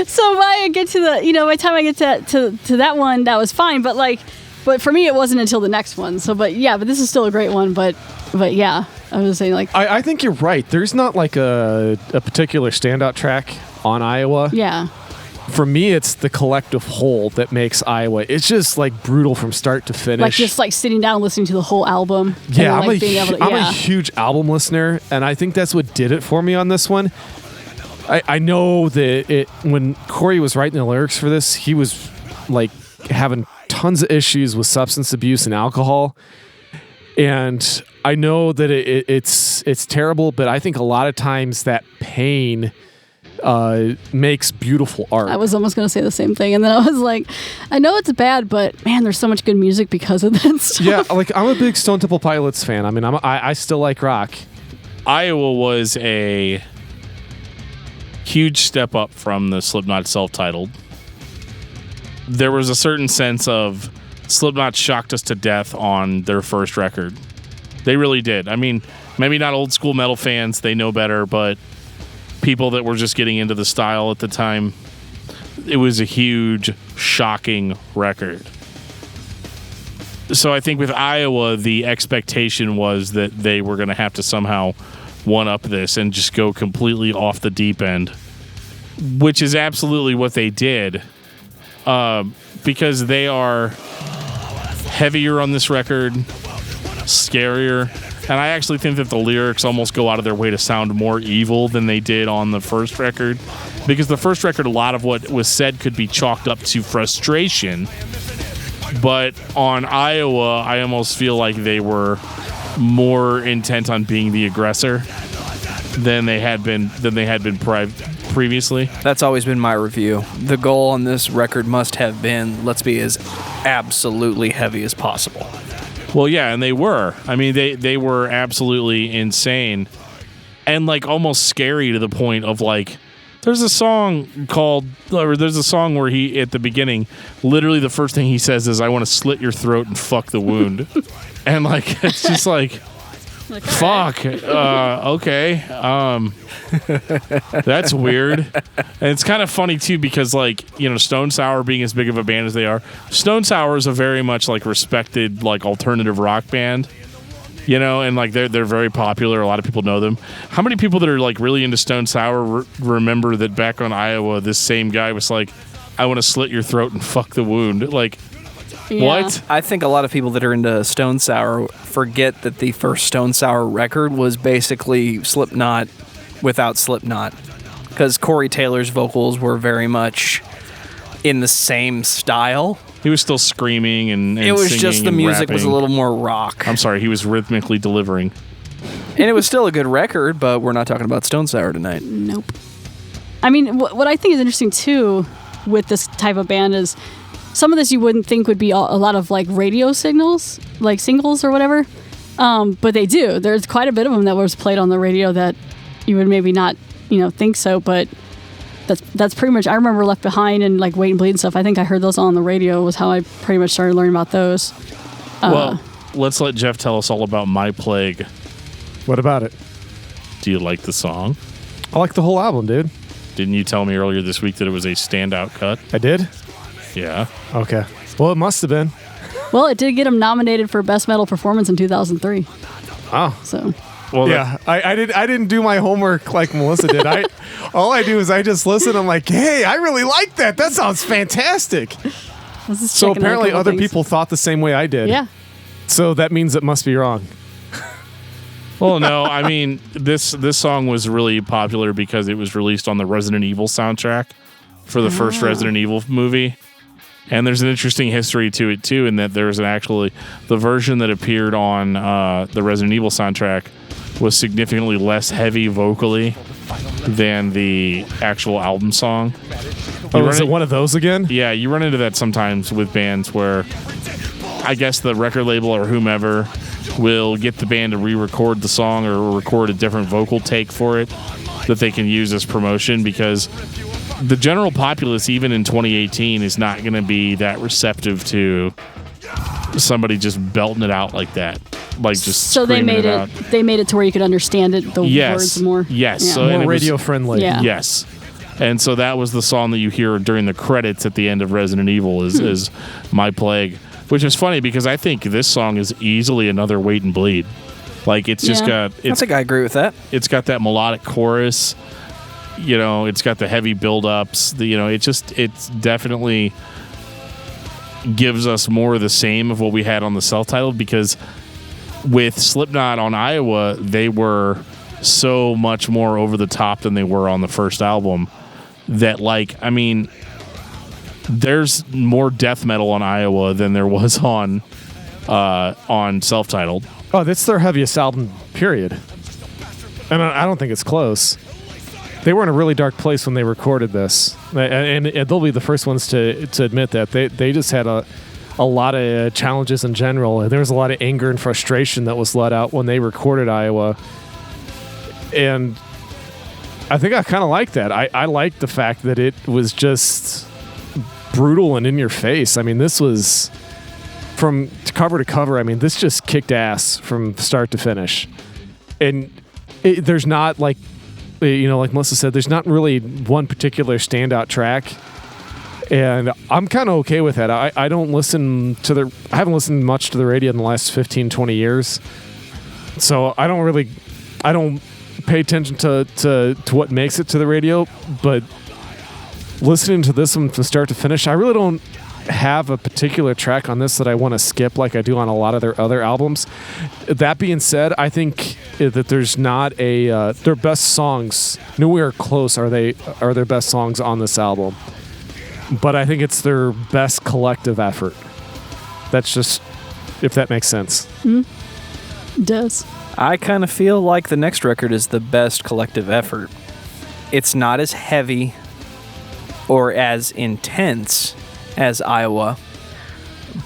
Speaker 2: So by I get to by the time I get to that one, that was fine. But for me, it wasn't until the next one. So, but this is still a great one. But yeah, I was saying like
Speaker 1: I think you're right. There's not like a particular standout track on Iowa.
Speaker 2: Yeah.
Speaker 1: For me, it's the collective whole that makes Iowa. It's just like brutal from start to finish.
Speaker 2: Like just like sitting down and listening to the whole album.
Speaker 1: Yeah,
Speaker 2: and,
Speaker 1: I'm a huge album listener, and I think that's what did it for me on this one. I know that when Corey was writing the lyrics for this, he was like having tons of issues with substance abuse and alcohol, and I know that it's terrible, but I think a lot of times that pain makes beautiful art. I
Speaker 2: was almost going to say the same thing, and then I was like, I know it's bad, but man, there's so much good music because of that stuff.
Speaker 1: Yeah, like I'm a big Stone Temple Pilots fan. I mean, I still like rock.
Speaker 4: Iowa was a huge step up from the Slipknot self-titled. There was a certain sense of Slipknot shocked us to death on their first record. They really did. I mean, maybe not old school metal fans, they know better, but people that were just getting into the style at the time, it was a huge, shocking record. So I think with Iowa, the expectation was that they were going to have to somehow one-up this and just go completely off the deep end, which is absolutely what they did, because they are heavier on this record, scarier, and I actually think that the lyrics almost go out of their way to sound more evil than they did on the first record, because the first record, a lot of what was said could be chalked up to frustration, but on Iowa, I almost feel like they were more intent on being the aggressor than they had been previously.
Speaker 3: That's always been my review. The goal on this record must have been, let's be as absolutely heavy as possible.
Speaker 4: Well, yeah, and they were. I mean, they were absolutely insane and like almost scary to the point of like, there's a song where he, at the beginning, literally the first thing he says is, I want to slit your throat and fuck the wound. And like, it's just like, fuck, okay. That's weird. And it's kind of funny too, because like, Stone Sour being as big of a band as they are, Stone Sour is a very much like respected, like alternative rock band, and like they're very popular. A lot of people know them. How many people that are like really into Stone Sour remember that back on Iowa, this same guy was like, I want to slit your throat and fuck the wound? Like, yeah. What?
Speaker 3: I think a lot of people that are into Stone Sour forget that the first Stone Sour record was basically Slipknot without Slipknot, because Corey Taylor's vocals were very much in the same style.
Speaker 4: He was still screaming and
Speaker 3: it was
Speaker 4: singing
Speaker 3: just the music
Speaker 4: rapping.
Speaker 3: Was a little more rock.
Speaker 4: I'm sorry, he was rhythmically delivering.
Speaker 3: And it was still a good record, but we're not talking about Stone Sour tonight.
Speaker 2: Nope. I mean, what I think is interesting too with this type of band is some of this you wouldn't think would be a lot of like radio signals, like singles or whatever, but they do. There's quite a bit of them that was played on the radio that you would maybe not, think so, but that's pretty much. I remember Left Behind and like Wait and Bleed and stuff. I think I heard those on the radio was how I pretty much started learning about those.
Speaker 4: Well, let's let Geoff tell us all about My Plague.
Speaker 1: What about it?
Speaker 4: Do you like the song?
Speaker 1: I like the whole album, dude.
Speaker 4: Didn't you tell me earlier this week that it was a standout cut?
Speaker 1: I did?
Speaker 4: Yeah.
Speaker 1: Okay. Well, it must have been.
Speaker 2: Well, it did get him nominated for Best Metal Performance in 2003.
Speaker 1: Oh.
Speaker 2: So.
Speaker 1: Well, yeah, I didn't do my homework like Melissa did. All I do is I just listen. I'm like, hey, I really like that. That sounds fantastic. So apparently other people thought the same way I did.
Speaker 2: Yeah.
Speaker 1: So that means it must be wrong.
Speaker 4: Well, no, I mean, this song was really popular because it was released on the Resident Evil soundtrack for the first Resident Evil movie. And there's an interesting history to it too, in that there's the version that appeared on the Resident Evil soundtrack was significantly less heavy vocally than the actual album song.
Speaker 1: Is it one of those again?
Speaker 4: Yeah, you run into that sometimes with bands where I guess the record label or whomever will get the band to re-record the song or record a different vocal take for it that they can use as promotion, because the general populace, even in 2018, is not going to be that receptive to somebody just belting it out like that, like just
Speaker 2: so they made
Speaker 4: it out.
Speaker 2: They made it to where you could understand it, the words more.
Speaker 4: Yes,
Speaker 2: yeah.
Speaker 4: so
Speaker 1: more radio friendly.
Speaker 2: Yeah.
Speaker 4: Yes, and so that was the song that you hear during the credits at the end of Resident Evil is My Plague, which is funny because I think this song is easily another Wait and Bleed. Like it's just got.
Speaker 3: I think I agree with that.
Speaker 4: It's got that melodic chorus. You know, it's got the heavy build-ups. It's definitely gives us more of the same of what we had on the self-titled, because with Slipknot on Iowa, they were so much more over the top than they were on the first album. That, like, I mean, there's more death metal on Iowa than there was on self-titled.
Speaker 1: Oh, that's their heaviest album, period. And I don't think it's close. They were in a really dark place when they recorded this, and they'll be the first ones to admit that they just had a lot of challenges in general, and there was a lot of anger and frustration that was let out when they recorded Iowa. And I think I kind of like that. I like the fact that it was just brutal and in your face. I mean, this was from cover to cover. I mean, this just kicked ass from start to finish, and there's not like. Like Melissa said, there's not really one particular standout track, and I'm kind of okay with that. I haven't listened much to the radio in the last 15, 20 years, so I don't pay attention to what makes it to the radio, but listening to this one from start to finish, I really don't have a particular track on this that I want to skip like I do on a lot of their other albums. That being said, I think that there's not their best songs nowhere close are their best songs on this album, but I think it's their best collective effort. That's just, if that makes sense.
Speaker 2: It does.
Speaker 3: I kind of feel like the next record is the best collective effort. It's not as heavy or as intense as Iowa,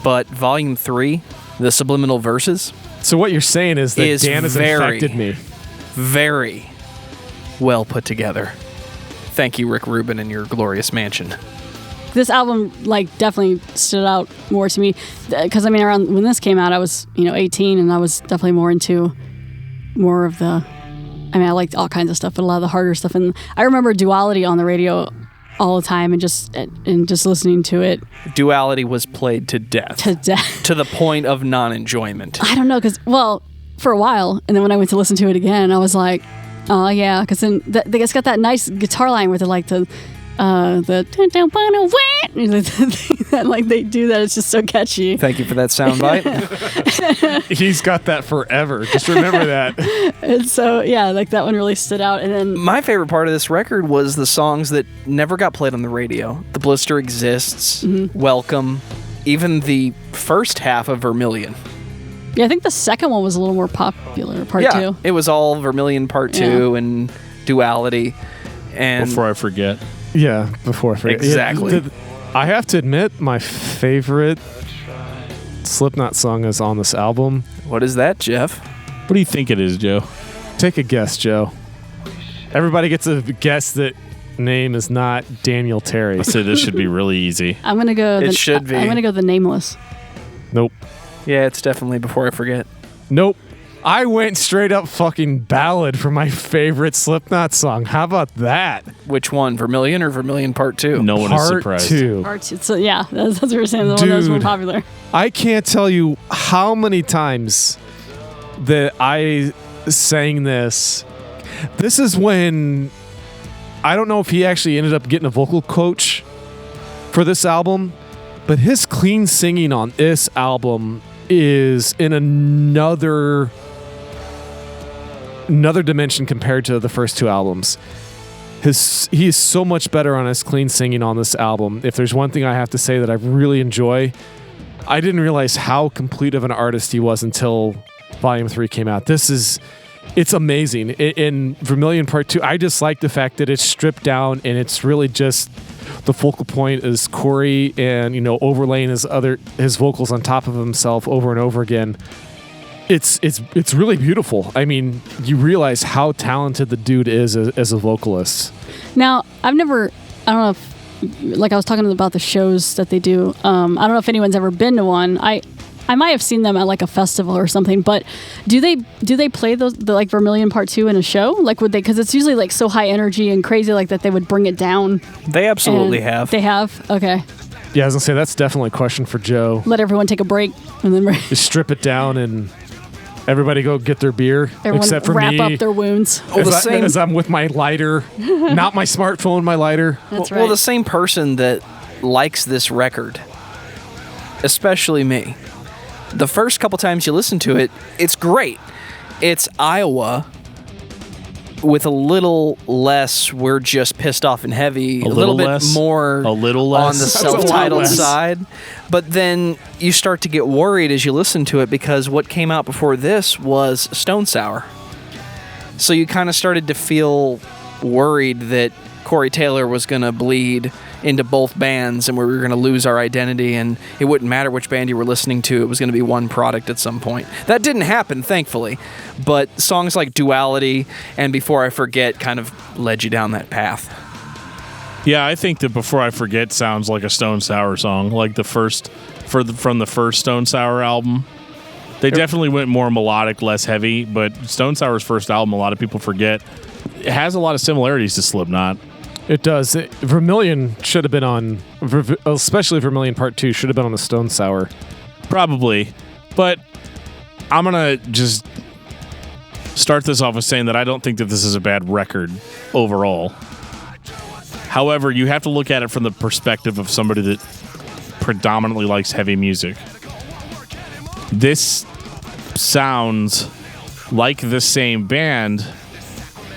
Speaker 3: but Volume 3, the subliminal verses.
Speaker 1: So what you're saying is that Dan has infected me.
Speaker 3: Very well put together. Thank you, Rick Rubin, and your glorious mansion.
Speaker 2: This album, like, definitely stood out more to me because, I mean, around when this came out, I was, 18, and I was definitely more into more of the. I mean, I liked all kinds of stuff, but a lot of the harder stuff. And I remember Duality on the radio all the time, and just listening to it.
Speaker 3: Duality was played to death. To the point of non-enjoyment. I
Speaker 2: don't know, because, well, for a while, and then when I went to listen to it again, I was like, oh, yeah, because then it's got that nice guitar line where they're like that, like they do that. It's just so catchy.
Speaker 3: Thank you for that soundbite.
Speaker 1: He's got that forever. Just remember that.
Speaker 2: And so, yeah, like that one really stood out. And then
Speaker 3: my favorite part of this record was the songs that never got played on the radio. The Blister Exists, Welcome, even the first half of Vermilion.
Speaker 2: Yeah, I think the second one was a little more popular, part 2.
Speaker 3: It was all Vermilion part 2 and Duality. And
Speaker 4: Before I Forget.
Speaker 1: Yeah, Before I Forget.
Speaker 3: Exactly.
Speaker 1: I have to admit, my favorite Slipknot song is on this album.
Speaker 3: What is that, Geoff?
Speaker 4: What do you think it is, Joe?
Speaker 1: Take a guess, Joe. Everybody gets a guess that name is not Daniel Terry.
Speaker 4: I said this should be really easy.
Speaker 2: I'm going to go...
Speaker 3: It should be.
Speaker 2: I'm going to go The Nameless.
Speaker 1: Nope.
Speaker 3: Yeah, it's definitely Before I Forget.
Speaker 1: Nope. I went straight up fucking ballad for my favorite Slipknot song. How about that?
Speaker 3: Which one, Vermilion or Vermilion Part 2?
Speaker 4: No one is surprised.
Speaker 2: Part 2. So yeah, that's what we're saying. The one that was more popular.
Speaker 1: I can't tell you how many times that I sang this. This is when, I don't know if he actually ended up getting a vocal coach for this album, but his clean singing on this album is in another dimension compared to the first two albums. he is so much better on his clean singing on this album. If there's one thing I have to say that I really enjoy, I didn't realize how complete of an artist he was until Volume 3 came out. It's amazing. In Vermilion Part 2, I just like the fact that it's stripped down and it's really just the focal point is Corey and, overlaying his vocals on top of himself over and over again. It's really beautiful. I mean, you realize how talented the dude is as a vocalist.
Speaker 2: Now, I don't know if, like I was talking about the shows that they do. I don't know if anyone's ever been to one. I might have seen them at like a festival or something, but do they play the like Vermilion Part 2 in a show? Like would they, because it's usually like so high energy and crazy like that they would bring it down.
Speaker 3: They absolutely have.
Speaker 2: They have? Okay.
Speaker 1: Yeah, I was going to say, that's definitely a question for Joe.
Speaker 2: Let everyone take a break and then
Speaker 1: just strip it down and everybody go get their beer.
Speaker 2: Everyone
Speaker 1: except for
Speaker 2: wrap
Speaker 1: me.
Speaker 2: up their wounds.
Speaker 1: As I'm with my lighter, not my smartphone, my lighter.
Speaker 2: That's right.
Speaker 3: Well, the same person that likes this record, especially me, the first couple times you listen to it, it's great. It's Iowa with a little less, we're just pissed off and heavy, a little bit
Speaker 4: less,
Speaker 3: more
Speaker 4: a little less
Speaker 3: on the self-titled side. But then you start to get worried as you listen to it because what came out before this was Stone Sour. So you kind of started to feel worried that Corey Taylor was going to bleed into both bands and we were going to lose our identity and it wouldn't matter which band you were listening to, it was going to be one product at some point. That didn't happen, thankfully, but songs like Duality and Before I Forget kind of led you down that path.
Speaker 4: Yeah, I think that Before I Forget sounds like a Stone Sour song, like from the first Stone Sour album. They definitely went more melodic, less heavy, but Stone Sour's first album, a lot of people forget, it has a lot of similarities to Slipknot.
Speaker 1: It does. Vermilion should have been on, especially Vermilion Part 2, should have been on the Stone Sour.
Speaker 4: Probably. But I'm going to just start this off with saying that I don't think that this is a bad record overall. However, you have to look at it from the perspective of somebody that predominantly likes heavy music. This sounds like the same band,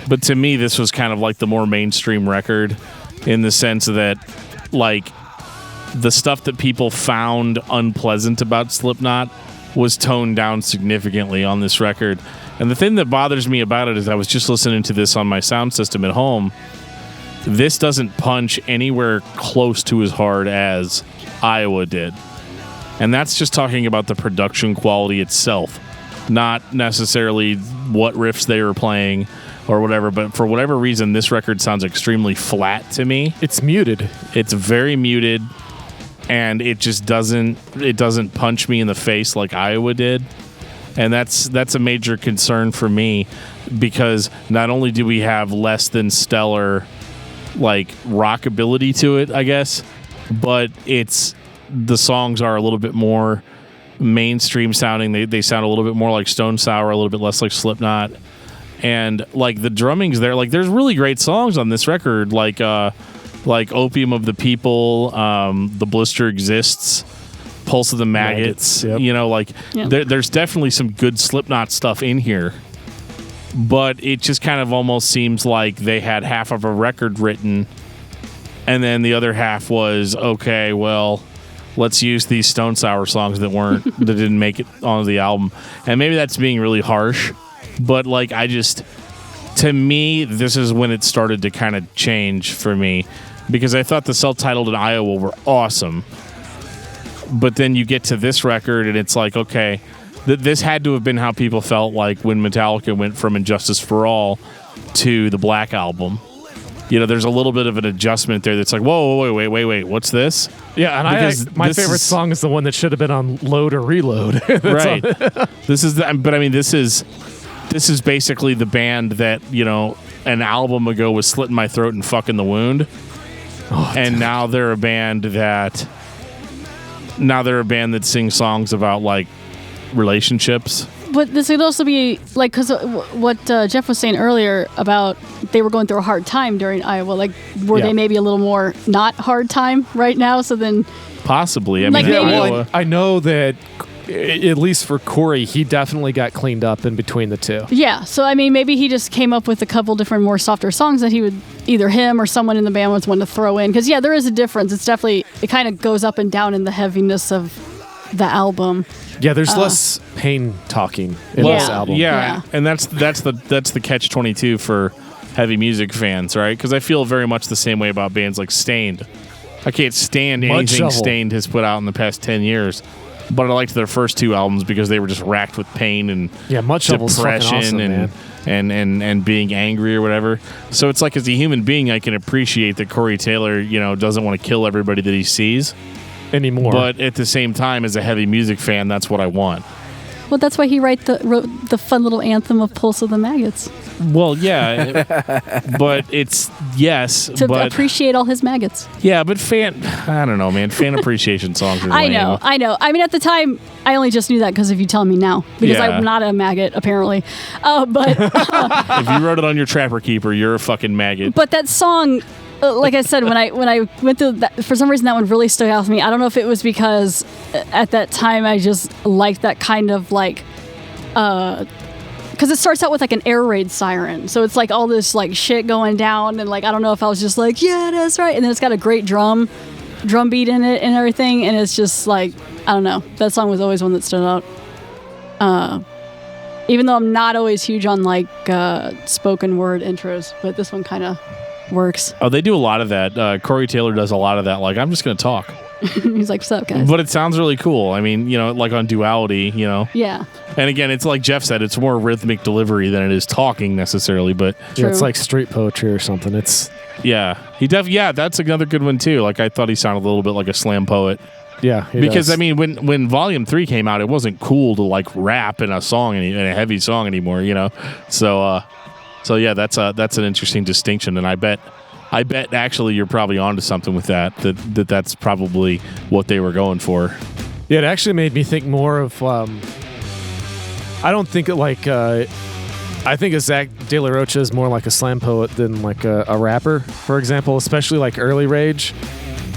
Speaker 4: but to me, this was kind of like the more mainstream record in the sense that, like, the stuff that people found unpleasant about Slipknot was toned down significantly on this record. And the thing that bothers me about it is I was just listening to this on my sound system at home. This doesn't punch anywhere close to as hard as Iowa did. And that's just talking about the production quality itself, not necessarily what riffs they were playing or whatever, but for whatever reason, this record sounds extremely flat to me.
Speaker 1: It's muted.
Speaker 4: It's very muted, and it just doesn't punch me in the face like Iowa did. And that's a major concern for me, because not only do we have less than stellar like rockability to it, I guess, but the songs are a little bit more mainstream sounding. They sound a little bit more like Stone Sour, a little bit less like Slipknot. And like the drumming's there, like there's really great songs on this record, like Opium of the People, The Blister Exists, Pulse of the Maggots.
Speaker 1: Yep.
Speaker 4: There's definitely some good Slipknot stuff in here, but it just kind of almost seems like they had half of a record written, and then the other half was, okay, well, let's use these Stone Sour songs that didn't make it onto the album. And maybe that's being really harsh. But, like, to me, this is when it started to kind of change for me. Because I thought the self-titled and Iowa were awesome. But then you get to this record, and it's like, okay, this had to have been how people felt like when Metallica went from Injustice for All to the Black Album. There's a little bit of an adjustment there that's like, whoa, wait, what's this?
Speaker 1: Yeah, and my favorite song is the one that should have been on Load or Reload.
Speaker 4: Right. This is basically the band that, an album ago was Slitting My Throat and Fucking the Wound. And now they're a band that sings songs about, like, relationships.
Speaker 2: But this could also be, like, because what Geoff was saying earlier about they were going through a hard time during Iowa. Like, were they maybe a little more not hard time right now? So then...
Speaker 4: Possibly.
Speaker 2: Iowa...
Speaker 1: I know that at least for Corey, he definitely got cleaned up in between the two.
Speaker 2: Yeah, so I mean, maybe he just came up with a couple different, more softer songs that he would either him or someone in the band was one to throw in. Because there is a difference. It's definitely it kind of goes up and down in the heaviness of the album.
Speaker 1: Yeah, there's less pain talking in this album.
Speaker 4: Yeah, and that's the catch-22 for heavy music fans, right? Because I feel very much the same way about bands like Stained. I can't stand anything Stained has put out in the past 10 years. But I liked their first two albums because they were just racked with pain and depression and being angry or whatever. So it's like, as a human being, I can appreciate that Corey Taylor, doesn't want to kill everybody that he sees
Speaker 1: anymore.
Speaker 4: But at the same time, as a heavy music fan, that's what I want.
Speaker 2: Well, that's why he wrote the fun little anthem of Pulse of the Maggots.
Speaker 4: Well, yeah, but it's
Speaker 2: to appreciate all his maggots.
Speaker 4: Yeah, but I don't know, man. Fan appreciation songs are lame.
Speaker 2: I know. I mean, at the time, I only just knew that because of you telling me now, because I'm not a maggot apparently. But
Speaker 4: if you wrote it on your Trapper Keeper, you're a fucking maggot.
Speaker 2: But that song, like I said, when I went through that, for some reason that one really stuck out to me. I don't know if it was because at that time I just liked that kind of like. Because it starts out with like an air raid siren, so it's like all this like shit going down, and like I don't know if I was just like, yeah, that's right, and then it's got a great drum beat in it and everything, and it's just like, I don't know, that song was always one that stood out. Even though I'm not always huge on like spoken word intros, but this one kind of works.
Speaker 4: Oh, they do a lot of that. Corey Taylor does a lot of that. Like, I'm just gonna talk.
Speaker 2: He's like, what's up, guys?
Speaker 4: But it sounds really cool. I mean, like on Duality,
Speaker 2: Yeah.
Speaker 4: And again, it's like Geoff said, it's more rhythmic delivery than it is talking necessarily, but
Speaker 1: it's like street poetry or something. It's
Speaker 4: that's another good one too. Like, I thought he sounded a little bit like a slam poet.
Speaker 1: Yeah,
Speaker 4: because I mean, when Volume 3 came out, it wasn't cool to like rap in a song, in a heavy song anymore, So yeah, that's an interesting distinction, and I bet actually you're probably onto something with that's probably what they were going for.
Speaker 1: Yeah, it actually made me think more of. I don't think it like. I think Zach De La Rocha is more like a slam poet than like a rapper, for example, especially like early Rage.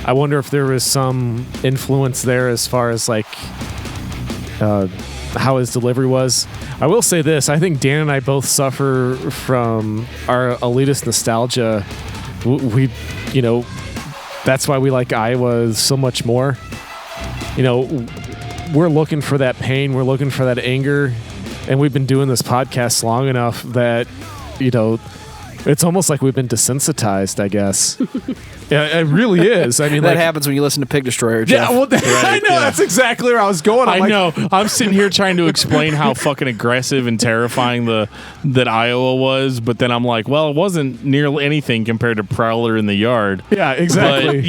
Speaker 1: I wonder if there was some influence there as far as like how his delivery was. I will say this: I think Dan and I both suffer from our elitist nostalgia. We that's why we like Iowa so much more. We're looking for that pain, we're looking for that anger, and we've been doing this podcast long enough that it's almost like we've been desensitized, I guess. Yeah, it really is. I mean,
Speaker 3: that happens when you listen to Pig Destroyer, Geoff.
Speaker 1: Yeah, well, I know. That's exactly where I was going.
Speaker 4: I know. I'm sitting here trying to explain how fucking aggressive and terrifying that Iowa was, but then I'm like, well, it wasn't nearly anything compared to Prowler in the Yard.
Speaker 1: Yeah, exactly.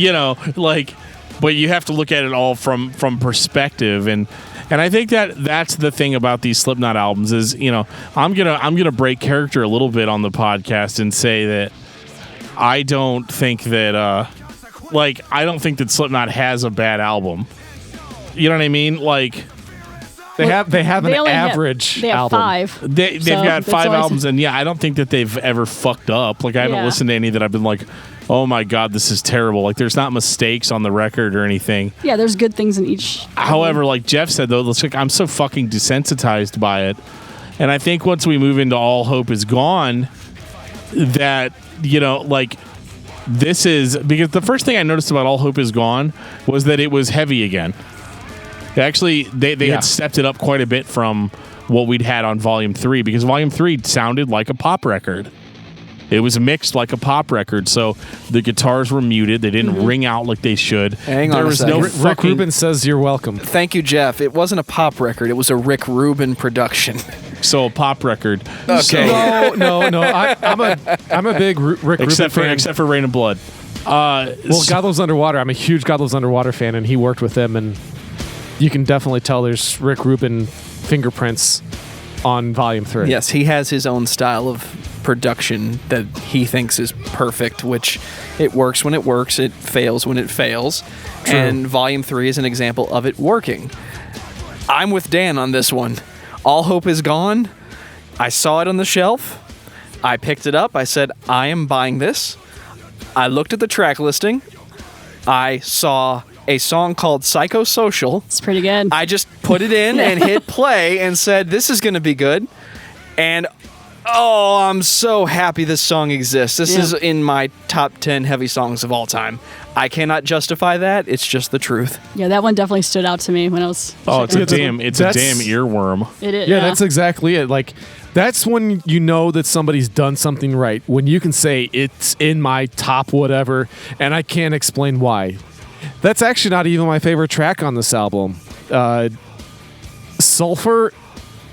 Speaker 4: But, but you have to look at it all from perspective, and I think that's the thing about these Slipknot albums is, I'm gonna break character a little bit on the podcast and say that I don't think that I don't think that Slipknot has a bad album. You know what I mean? Like,
Speaker 1: they have an average
Speaker 2: they have
Speaker 1: album.
Speaker 2: 5.
Speaker 4: They've got 5 albums, and I don't think that they've ever fucked up. Like, I haven't listened to any that I've been like, oh my God, this is terrible. Like, there's not mistakes on the record or anything.
Speaker 2: Yeah, there's good things in each album.
Speaker 4: However, like Geoff said, though, I'm so fucking desensitized by it. And I think once we move into All Hope Is Gone, that, this is... Because the first thing I noticed about All Hope Is Gone was that it was heavy again. Actually, they had stepped it up quite a bit from what we'd had on Volume 3, because Volume 3 sounded like a pop record. It was mixed like a pop record, so the guitars were muted. They didn't ring out like they should.
Speaker 3: Hang on a second.
Speaker 1: Rick Rubin says you're welcome.
Speaker 3: Thank you, Geoff. It wasn't a pop record. It was a Rick Rubin production.
Speaker 4: So a pop record.
Speaker 1: Okay. No. I'm a big Rick Rubin fan.
Speaker 4: Except for Rain and Blood.
Speaker 1: God Loves Underwater. I'm a huge God Loves Underwater fan, and he worked with them, and you can definitely tell there's Rick Rubin fingerprints on Volume 3.
Speaker 3: Yes, he has his own style of production that he thinks is perfect, which it works when it works, it fails when it fails. True. And Volume 3 is an example of it working. I'm with Dan on this one. All Hope Is Gone. I saw it on the shelf. I picked it up. I said, I am buying this. I looked at the track listing. I saw a song called Psychosocial.
Speaker 2: It's pretty good.
Speaker 3: I just put it in and hit play and said, this is going to be good. And I'm so happy this song exists. This is in my top 10 heavy songs of all time. I cannot justify that. It's just the truth.
Speaker 2: Yeah, that one definitely stood out to me when I was...
Speaker 4: It's a damn earworm.
Speaker 2: It is.
Speaker 1: Yeah, that's exactly it. Like, that's when you know that somebody's done something right. When you can say, it's in my top whatever, and I can't explain why. That's actually not even my favorite track on this album. Sulfur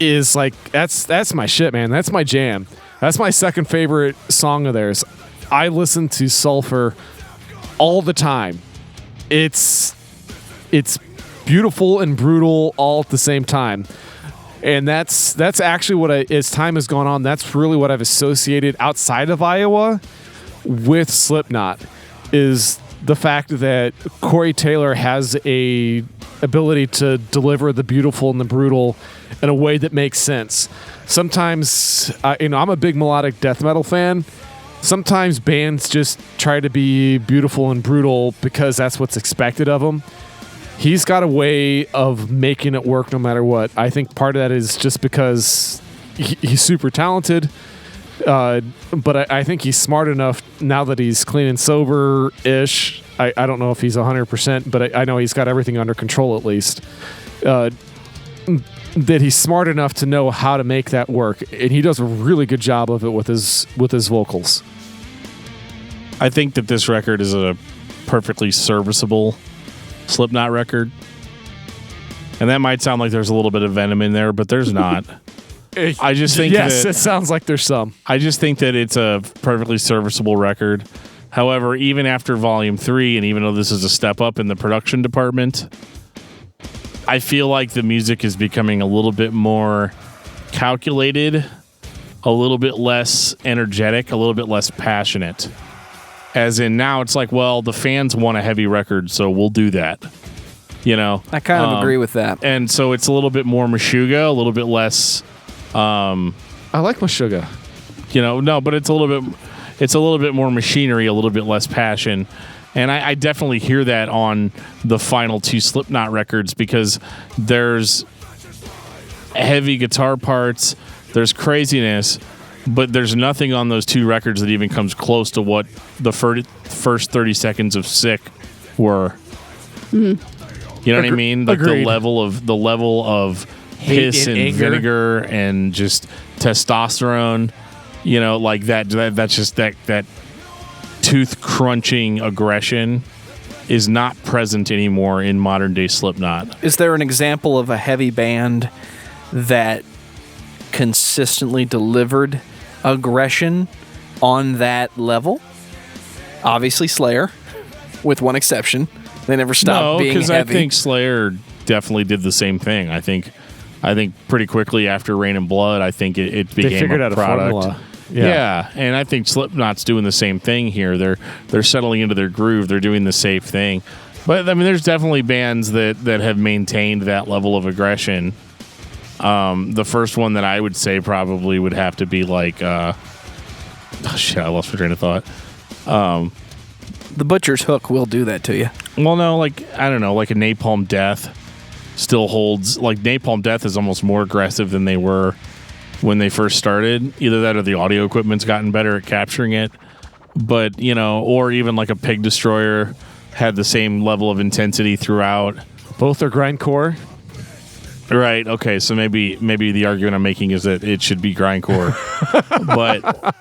Speaker 1: is like, that's my shit, man. That's my jam. That's my second favorite song of theirs. I listen to Sulfur all the time. It's beautiful and brutal all at the same time. And that's actually what as time has gone on, that's really what I've associated outside of Iowa with Slipknot, is the fact that Corey Taylor has a ability to deliver the beautiful and the brutal in a way that makes sense. Sometimes, I'm a big melodic death metal fan. Sometimes bands just try to be beautiful and brutal because that's what's expected of them. He's got a way of making it work no matter what. I think part of that is just because he's super talented, but I think he's smart enough now that he's clean and sober-ish. I don't know if he's 100%, but I know he's got everything under control at least. That he's smart enough to know how to make that work, and he does a really good job of it with his vocals.
Speaker 4: I think that this record is a perfectly serviceable Slipknot record. And that might sound like there's a little bit of venom in there, but there's not. I just think
Speaker 1: it sounds like there's some.
Speaker 4: I just think that it's a perfectly serviceable record. However, even after Volume 3, and even though this is a step up in the production department, I feel like the music is becoming a little bit more calculated, a little bit less energetic, a little bit less passionate. As in now it's like, well, the fans want a heavy record, so we'll do that. You know?
Speaker 3: I kind of agree with that.
Speaker 4: And so it's a little bit more Meshuggah, a little bit less...
Speaker 1: I like Meshuggah.
Speaker 4: No, but it's a little bit more machinery, a little bit less passion. And I definitely hear that on the final two Slipknot records because there's heavy guitar parts, there's craziness, but there's nothing on those two records that even comes close to what the first 30 seconds of Sick were. Mm-hmm. You know what I mean? Like the level of piss and vinegar and just testosterone. Like that's just that tooth crunching aggression is not present anymore in modern day Slipknot.
Speaker 3: Is there an example of a heavy band that consistently delivered aggression on that level? Obviously Slayer, with one exception. They never stopped being heavy.
Speaker 4: No, because I think Slayer definitely did the same thing. I think pretty quickly after Rain and Blood, I think it became
Speaker 1: they figured out a formula.
Speaker 4: Yeah, and I think Slipknot's doing the same thing here. They're settling into their groove. They're doing the safe thing. But, I mean, there's definitely bands that have maintained that level of aggression. The first one that I would say probably would have to be like... I lost my train of thought.
Speaker 3: The Butcher's Hook will do that to you.
Speaker 4: Well, no, like a Napalm Death still holds... Like, Napalm Death is almost more aggressive than they were when they first started. Either that or the audio equipment's gotten better at capturing it. But, or even like a Pig Destroyer had the same level of intensity throughout.
Speaker 1: Both are grindcore.
Speaker 4: Right. Okay. So maybe the argument I'm making is that it should be grindcore. But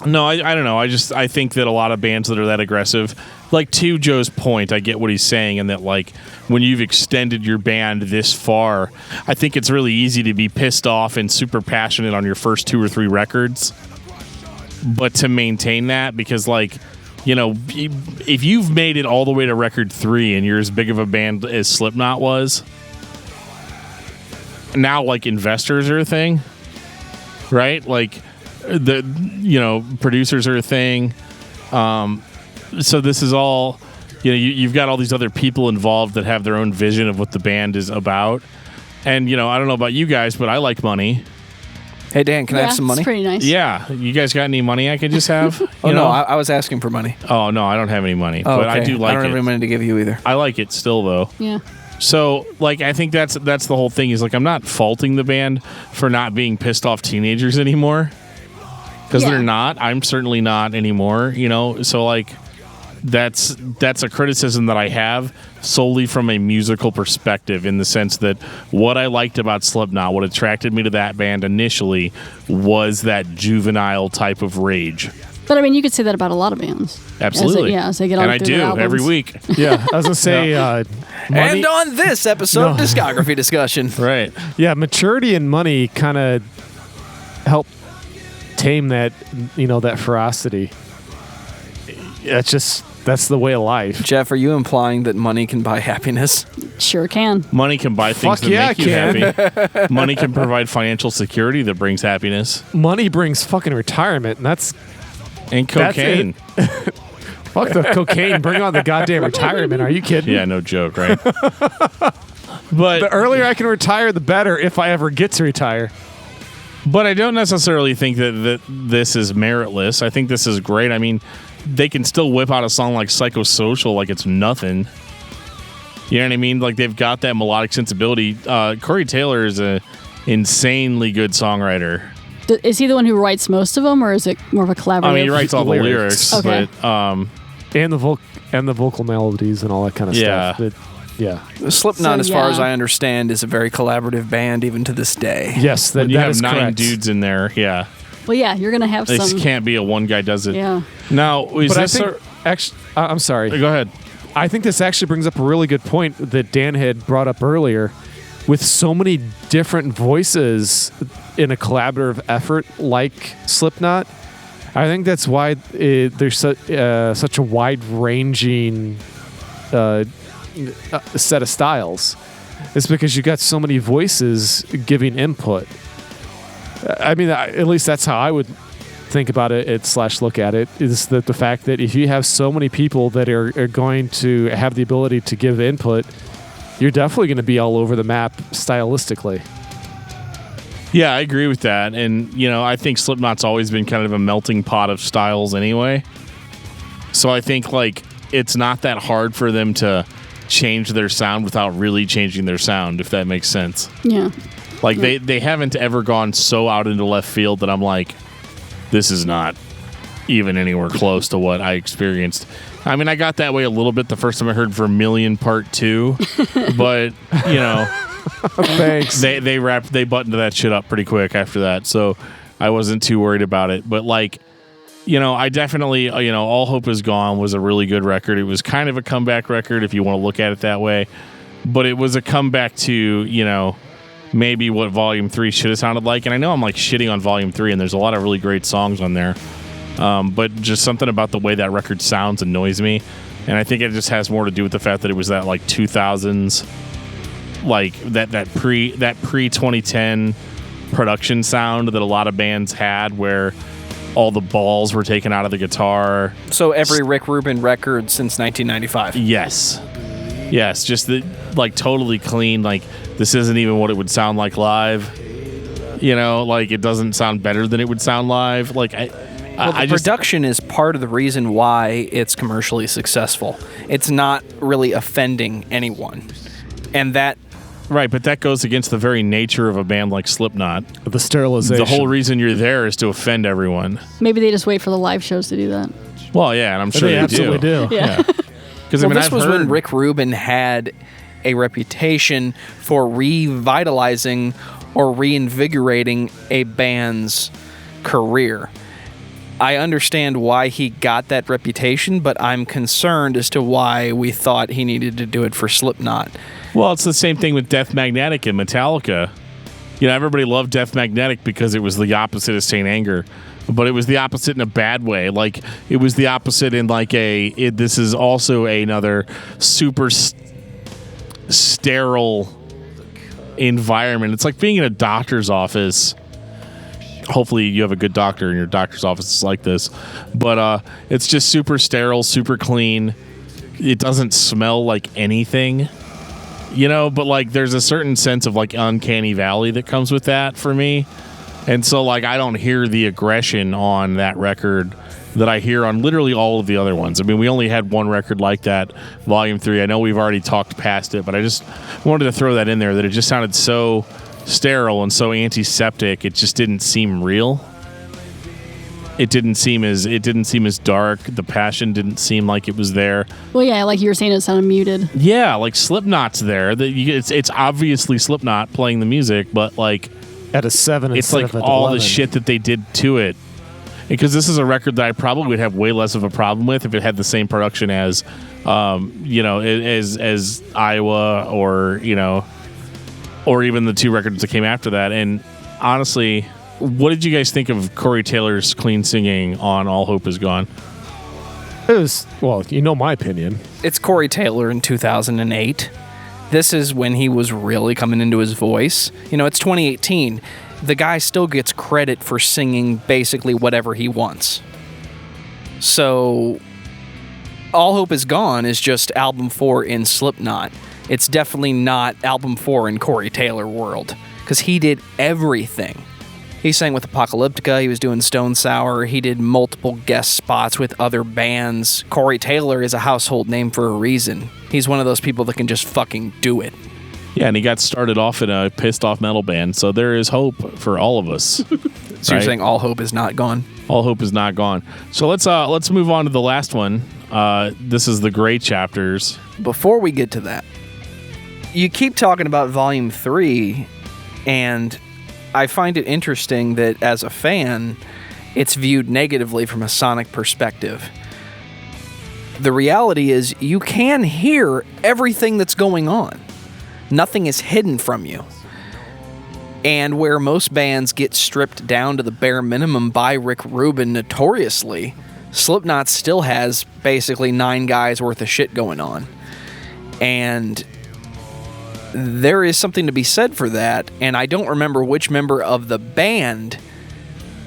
Speaker 4: no, I don't know. I think that a lot of bands that are that aggressive, like to Joe's point, I get what he's saying, and that like when you've extended your band this far, I think it's really easy to be pissed off and super passionate on your first 2 or 3 records. But to maintain that, because like, if you've made it all the way to record 3 and you're as big of a band as Slipknot was, now like investors are a thing, right? Like producers are a thing. So this is all, you've got all these other people involved that have their own vision of what the band is about. And, I don't know about you guys, but I like money.
Speaker 3: Hey, Dan, can I have some money?
Speaker 2: It's pretty nice.
Speaker 4: Yeah. You guys got any money I could just have?
Speaker 3: No, I was asking for money.
Speaker 4: Oh, no, I don't have any money.
Speaker 3: Oh,
Speaker 4: but
Speaker 3: okay.
Speaker 4: I do like it.
Speaker 3: I don't have any money to give you either.
Speaker 4: I like it still, though.
Speaker 2: Yeah.
Speaker 4: So, like, I think that's the whole thing is, like, I'm not faulting the band for not being pissed off teenagers anymore. Because they're not. I'm certainly not anymore, So, like, that's a criticism that I have solely from a musical perspective, in the sense that what I liked about Slipknot, what attracted me to that band initially, was that juvenile type of rage.
Speaker 2: But I mean, you could say that about a lot of bands.
Speaker 4: Absolutely.
Speaker 2: As they get on
Speaker 4: and I
Speaker 2: through
Speaker 4: do
Speaker 2: their albums.
Speaker 4: every week.
Speaker 1: Yeah, I was gonna say, money,
Speaker 3: And on this episode of Discography Discussion.
Speaker 4: Right.
Speaker 1: yeah, maturity and money kind of help tame that, that ferocity. That's the way of life.
Speaker 3: Geoff, are you implying that money can buy happiness?
Speaker 2: Sure can.
Speaker 4: Money can buy things
Speaker 1: Fuck
Speaker 4: that
Speaker 1: yeah,
Speaker 4: make you
Speaker 1: it can.
Speaker 4: happy. Money can provide financial security that brings happiness.
Speaker 1: Money brings fucking retirement, and that's
Speaker 4: And cocaine.
Speaker 1: fuck the cocaine. Bring on the goddamn retirement. Are you kidding?
Speaker 4: Yeah, no joke, right?
Speaker 1: The earlier I can retire, the better. If I ever get to retire.
Speaker 4: But I don't necessarily think that this is meritless. I think this is great. I mean, they can still whip out a song like Psychosocial like it's nothing. You know what I mean? Like, they've got that melodic sensibility. Corey Taylor is an insanely good songwriter.
Speaker 2: Is he the one who writes most of them, or is it more of a collaborative?
Speaker 4: I mean, he writes all the lyrics,
Speaker 2: Okay.
Speaker 4: but
Speaker 1: And the vocal melodies and all that kind of
Speaker 4: Yeah.
Speaker 1: stuff. Yeah.
Speaker 3: Slipknot,
Speaker 2: So,
Speaker 3: as far
Speaker 2: yeah.
Speaker 3: as I understand, is a very collaborative band even to this day.
Speaker 1: Yes,
Speaker 4: when you
Speaker 1: that
Speaker 4: have
Speaker 1: is
Speaker 4: 9
Speaker 1: correct.
Speaker 4: dudes in there, yeah.
Speaker 2: Well, yeah, you're gonna have
Speaker 4: This
Speaker 2: some.
Speaker 4: can't be a one guy does it.
Speaker 2: Yeah.
Speaker 4: Now, is
Speaker 1: But I
Speaker 4: this
Speaker 1: think, actually, I'm sorry.
Speaker 4: Go ahead.
Speaker 1: I think this actually brings up a really good point that Dan had brought up earlier. With so many different voices in a collaborative effort like Slipknot, I think that's why there's such a wide-ranging set of styles. It's because you got so many voices giving input. I mean, at least that's how I would think about it / look at it, is that the fact that if you have so many people that are going to have the ability to give input, you're definitely going to be all over the map stylistically.
Speaker 4: Yeah, I agree with that. And, I think Slipknot's always been kind of a melting pot of styles anyway. So I think, like, it's not that hard for them to change their sound without really changing their sound, if that makes sense.
Speaker 2: Yeah.
Speaker 4: Like, they haven't ever gone so out into left field that I'm like, this is not even anywhere close to what I experienced. I mean, I got that way a little bit the first time I heard Vermilion Part 2, but,
Speaker 1: Thanks.
Speaker 4: they buttoned that shit up pretty quick after that, so I wasn't too worried about it. But, like, I definitely, All Hope Is Gone was a really good record. It was kind of a comeback record if you want to look at it that way, but it was a comeback to, maybe what Volume 3 should have sounded like. And I know I'm, like, shitting on Volume 3, and there's a lot of really great songs on there, but just something about the way that record sounds annoys me. And I think it just has more to do with the fact that it was that, like, 2000s, like, that pre-2010 production sound that a lot of bands had, where all the balls were taken out of the guitar.
Speaker 3: So every Rick Rubin record since 1995.
Speaker 4: Yes, just the, like, totally clean. Like, this isn't even what it would sound like live. Like, it doesn't sound better than it would sound live. Like,
Speaker 3: the production is part of the reason why it's commercially successful. It's not really offending anyone. And that...
Speaker 4: Right, but that goes against the very nature of a band like Slipknot.
Speaker 1: The sterilization.
Speaker 4: The whole reason you're there is to offend everyone.
Speaker 2: Maybe they just wait for the live shows to do that.
Speaker 4: Well, yeah, and I'm sure
Speaker 1: they
Speaker 4: they
Speaker 1: absolutely do.
Speaker 2: Yeah.
Speaker 4: Because
Speaker 3: Well,
Speaker 4: I mean,
Speaker 3: this was when Rick Rubin had a reputation for revitalizing or reinvigorating a band's career. I understand why he got that reputation, but I'm concerned as to why we thought he needed to do it for Slipknot.
Speaker 4: Well, it's the same thing with Death Magnetic and Metallica. Everybody loved Death Magnetic because it was the opposite of Saint Anger. But it was the opposite in a bad way. Like, it was the opposite in, like, this is also another super sterile environment. It's like being in a doctor's office. Hopefully you have a good doctor in your doctor's office. It's like this. But it's just super sterile, super clean. It doesn't smell like anything. But, like, there's a certain sense of, like, uncanny valley that comes with that for me. And so, like, I don't hear the aggression on that record that I hear on literally all of the other ones. I mean, we only had one record like that, Volume 3. I know we've already talked past it, but I just wanted to throw that in there, that it just sounded so sterile and so antiseptic. It just didn't seem real. It didn't seem as dark. The passion didn't seem like it was there.
Speaker 2: Well, yeah, like you were saying, it sounded muted.
Speaker 4: Yeah, like Slipknot's there. It's obviously Slipknot playing the music, but like
Speaker 1: at a 7
Speaker 4: it's
Speaker 1: instead
Speaker 4: like
Speaker 1: of an
Speaker 4: all
Speaker 1: 11.
Speaker 4: the shit that they did to it. Because this is a record that I probably would have way less of a problem with if it had the same production as, as Iowa or even the 2 records that came after that. And honestly, what did you guys think of Corey Taylor's clean singing on All Hope Is Gone?
Speaker 1: It was, well, my opinion.
Speaker 3: It's Corey Taylor in 2008. This is when he was really coming into his voice. It's 2018. The guy still gets credit for singing basically whatever he wants. So, All Hope Is Gone is just album 4 in Slipknot. It's definitely not album 4 in Corey Taylor world, because he did everything. He sang with Apocalyptica, he was doing Stone Sour, he did multiple guest spots with other bands. Corey Taylor is a household name for a reason. He's one of those people that can just fucking do it.
Speaker 4: Yeah, and he got started off in a pissed off metal band, so there is hope for all of us.
Speaker 3: So you're saying all hope is not gone?
Speaker 4: All hope is not gone. So let's move on to the last one. This is the Gray Chapters.
Speaker 3: Before we get to that, you keep talking about Volume 3, and I find it interesting that as a fan, it's viewed negatively from a sonic perspective. The reality is you can hear everything that's going on. Nothing is hidden from you. And where most bands get stripped down to the bare minimum by Rick Rubin notoriously, Slipknot still has basically 9 guys worth of shit going on. And there is something to be said for that, and I don't remember which member of the band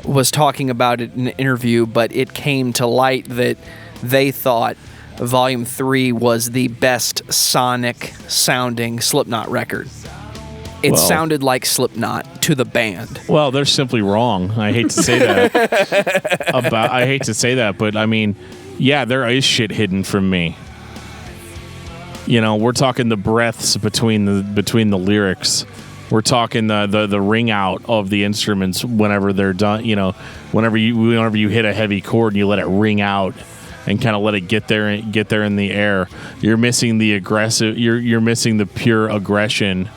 Speaker 3: was talking about it in an interview, but it came to light that they thought Volume 3 was the best sonic sounding Slipknot record. It sounded like Slipknot to the band.
Speaker 4: Well, they're simply wrong. I hate to say that. I hate to say that, but I mean, yeah, there is shit hidden from me. We're talking the breaths between the lyrics. We're talking the ring out of the instruments whenever they're done. Whenever you hit a heavy chord and you let it ring out and kind of let it get there in the air, you're missing the aggressive. You're missing the pure aggression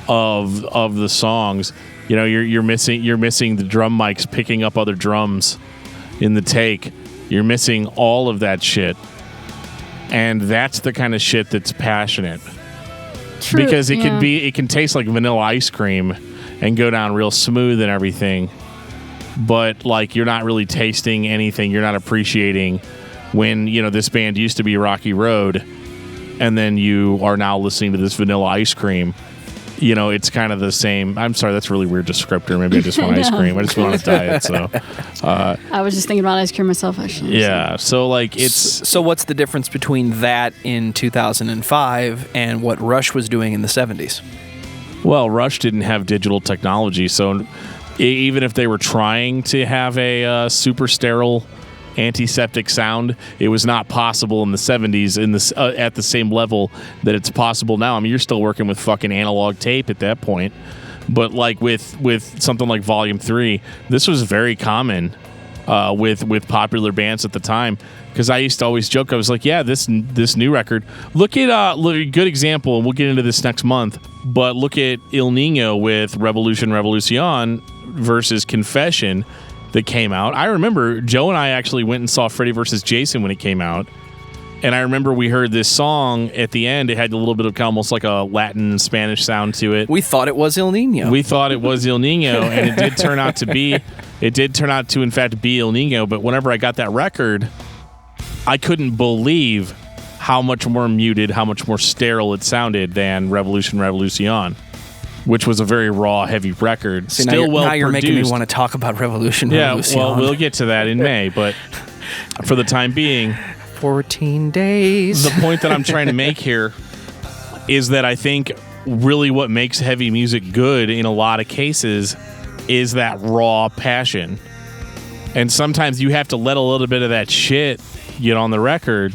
Speaker 4: of the songs. You're missing the drum mics picking up other drums in the take. You're missing all of that shit. And that's the kind of shit that's passionate.
Speaker 2: True,
Speaker 4: because it can taste like vanilla ice cream and go down real smooth and everything. But like you're not really tasting anything. You're not appreciating when, this band used to be Rocky Road and then you are now listening to this vanilla ice cream. It's kind of the same. I'm sorry, that's a really weird descriptor. Maybe I just want ice cream. I just want a diet. So
Speaker 2: I was just thinking about ice cream myself, actually.
Speaker 4: Yeah. So like
Speaker 3: So what's the difference between that in 2005 and what Rush was doing in the 70s?
Speaker 4: Well, Rush didn't have digital technology, so even if they were trying to have a super sterile antiseptic sound, it was not possible in the 70s at the same level that it's possible now. I mean, you're still working with fucking analog tape at that point, but like with something like Volume 3, this was very common with popular bands at the time, because I used to always joke, I was like, yeah, this new record, look at a good example, and we'll get into this next month, but look at Il Nino with Revolution versus Confession that came out. I remember Joe and I actually went and saw Freddy vs. Jason when it came out. And I remember we heard this song at the end. It had a little bit of almost like a Latin Spanish sound to it.
Speaker 3: We thought it was Il Nino.
Speaker 4: And it did turn out to in fact be Il Nino. But whenever I got that record, I couldn't believe how much more muted, how much more sterile it sounded than Revolution, which was a very raw, heavy record.
Speaker 3: See,
Speaker 4: Still well produced.
Speaker 3: Now you're making me want to talk about Revolution.
Speaker 4: Yeah, well, we'll get to that in May, but for the time being,
Speaker 3: 14 days.
Speaker 4: The point that I'm trying to make here is that I think really what makes heavy music good in a lot of cases is that raw passion. And sometimes you have to let a little bit of that shit get on the record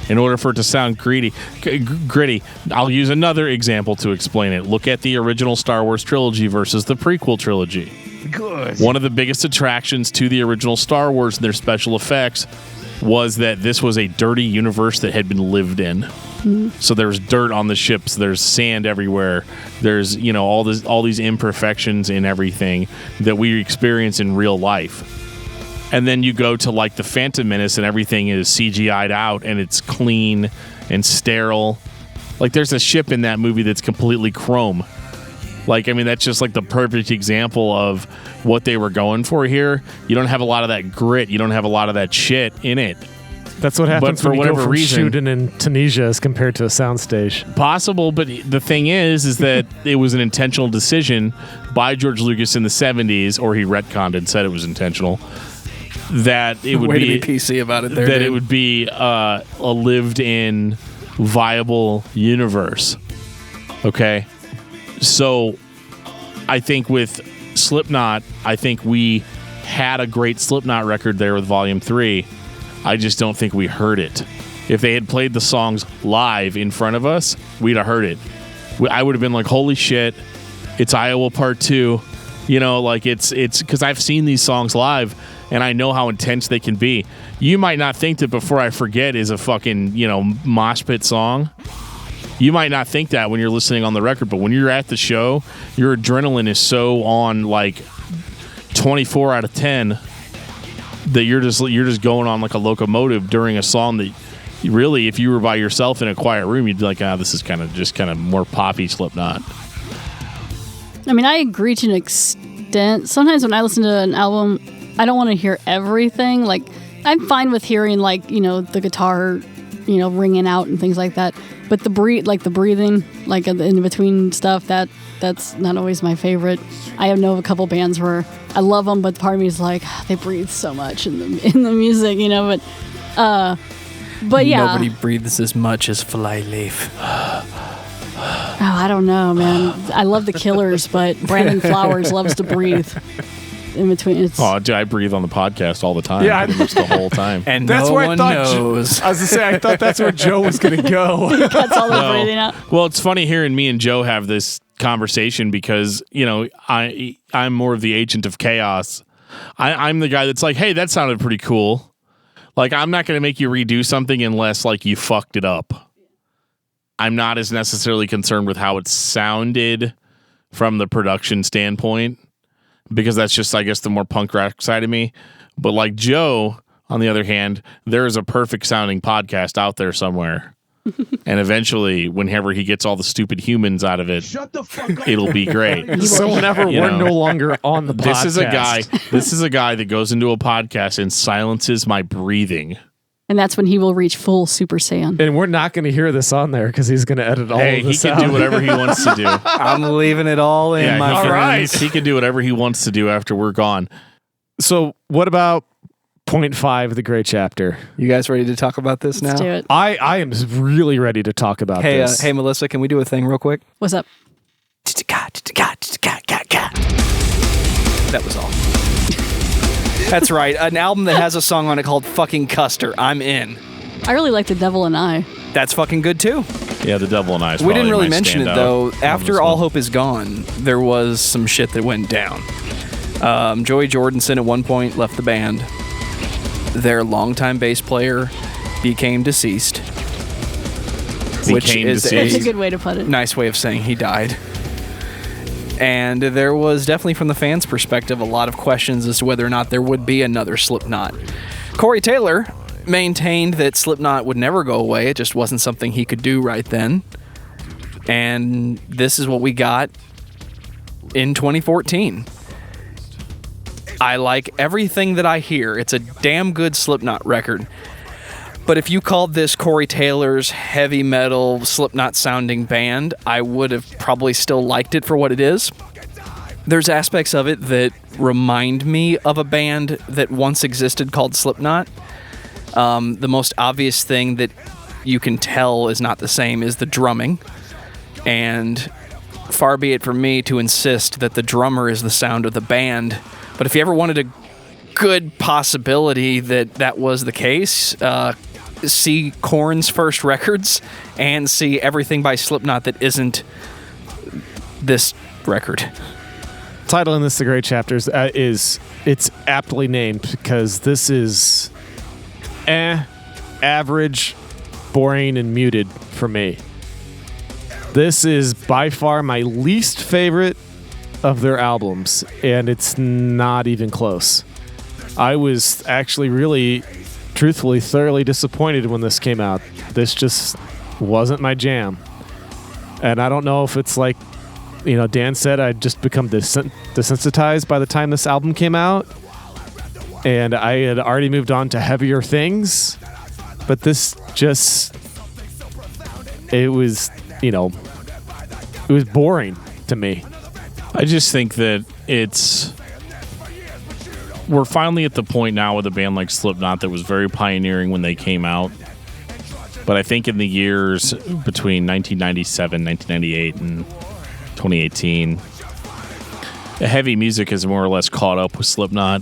Speaker 4: in order for it to sound gritty. I'll use another example to explain it. Look at the original Star Wars trilogy versus the prequel trilogy.
Speaker 1: Good.
Speaker 4: One of the biggest attractions to the original Star Wars and their special effects was that this was a dirty universe that had been lived in. Mm-hmm. So there's dirt on the ships, there's sand everywhere, there's, you know, all these imperfections in everything that we experience in real life. And then you go to like the Phantom Menace and everything is CGI'd out and it's clean and sterile. Like there's a ship in that movie that's completely chrome. Like, I mean, that's just like the perfect example of what they were going for here. You don't have a lot of that grit. You don't have a lot of that shit in it.
Speaker 1: That's what happens
Speaker 4: for
Speaker 1: when you
Speaker 4: whatever
Speaker 1: go from
Speaker 4: reason,
Speaker 1: shooting in Tunisia as compared to a soundstage.
Speaker 4: Possible, but the thing is that it was an intentional decision by George Lucas in the 70s, or he retconned and said it was intentional, that it would
Speaker 3: be PC about it there,
Speaker 4: that
Speaker 3: dude.
Speaker 4: it would be a lived-in, viable universe. Okay? So I think with Slipknot, I think we had a great Slipknot record there with Volume 3. I just don't think we heard it. If they had played the songs live in front of us, we'd have heard it. I would have been like, holy shit, it's Iowa Part 2. You know, like it's because I've seen these songs live and I know how intense they can be. You might not think that Before I Forget is a fucking, you know, mosh pit song. You might not think that when you're listening on the record, but when you're at the show, your adrenaline is so on like 24 out of 10 that you're just going on like a locomotive during a song that really, if you were by yourself in a quiet room, you'd be like, this is kind of more poppy Slipknot.
Speaker 2: I mean, I agree to an extent. Sometimes when I listen to an album, I don't want to hear everything. Like, I'm fine with hearing, like, you know, the guitar, you know, ringing out and things like that. But the breathing, like in between stuff, that's not always my favorite. I know of a couple bands where I love them, but part of me is like, they breathe so much in the music, you know. But yeah,
Speaker 3: nobody breathes as much as Flyleaf.
Speaker 2: Oh, I don't know, man. I love the Killers, but Brandon Flowers loves to breathe in between.
Speaker 4: Dude, I breathe on the podcast all the time.
Speaker 1: Yeah,
Speaker 4: pretty much the whole time.
Speaker 3: And
Speaker 1: that's
Speaker 3: no
Speaker 1: where
Speaker 3: one knows.
Speaker 1: I was gonna say, I thought that's where Joe was gonna go.
Speaker 2: Cuts all the breathing out.
Speaker 4: Well, it's funny hearing me and Joe have this conversation because, you know, I'm more of the agent of chaos. I'm the guy that's like, hey, that sounded pretty cool. Like, I'm not going to make you redo something unless, like, you fucked it up. I'm not as necessarily concerned with how it sounded from the production standpoint because that's just, I guess, the more punk rock side of me. But, like, Joe, on the other hand, there is a perfect sounding podcast out there somewhere. And eventually, whenever he gets all the stupid humans out of it, it'll be great.
Speaker 1: So whenever we're no longer on the podcast.
Speaker 4: This is a guy that goes into a podcast and silences my breathing.
Speaker 2: And that's when he will reach full Super Saiyan.
Speaker 1: And we're not going to hear this on there because he's going to edit all of this out.
Speaker 4: He can do whatever he wants to do.
Speaker 3: I'm leaving it all in, my
Speaker 4: all
Speaker 3: friends.
Speaker 4: right. He can do whatever he wants to do after we're gone.
Speaker 1: So what about point 5, the Great Chapter?
Speaker 3: You guys ready to talk about this now?
Speaker 2: Let's do it.
Speaker 1: I am really ready to talk about this.
Speaker 3: Hey, Melissa, can we do a thing real quick?
Speaker 2: What's up?
Speaker 3: That was all. That's right. An album that has a song on it called fucking Custer. I'm in.
Speaker 2: I really like The Devil and I.
Speaker 3: That's fucking good too.
Speaker 4: Yeah, The Devil and I.
Speaker 3: We didn't really mention it though. After All Hope Is Gone, there was some shit that went down. Joey Jordison at one point left the band. Their longtime bass player became deceased. Which is
Speaker 2: That's a good way to put it.
Speaker 3: Nice way of saying he died. And there was definitely, from the fans' perspective, a lot of questions as to whether or not there would be another Slipknot. Corey Taylor maintained that Slipknot would never go away. It just wasn't something he could do right then. And this is what we got in 2014. I like everything that I hear. It's a damn good Slipknot record. But if you called this Corey Taylor's heavy metal Slipknot sounding band, I would have probably still liked it for what it is. There's aspects of it that remind me of a band that once existed called Slipknot. The most obvious thing that you can tell is not the same is the drumming. And far be it from me to insist that the drummer is the sound of the band, but if you ever wanted a good possibility that was the case, see Korn's first records and see everything by Slipknot that isn't this record.
Speaker 1: Title in this The Great Chapters it's aptly named because this is average, boring, and muted for me. This is by far my least favorite of their albums, and it's not even close. I was actually really, truthfully, thoroughly disappointed when this came out. This just wasn't my jam. And I don't know if it's like, Dan said, I'd just become desensitized by the time this album came out. And I had already moved on to heavier things. But this just, it was boring to me.
Speaker 4: I just think that we're finally at the point now with a band like Slipknot that was very pioneering when they came out. But I think in the years between 1997, 1998, and 2018, the heavy music has more or less caught up with Slipknot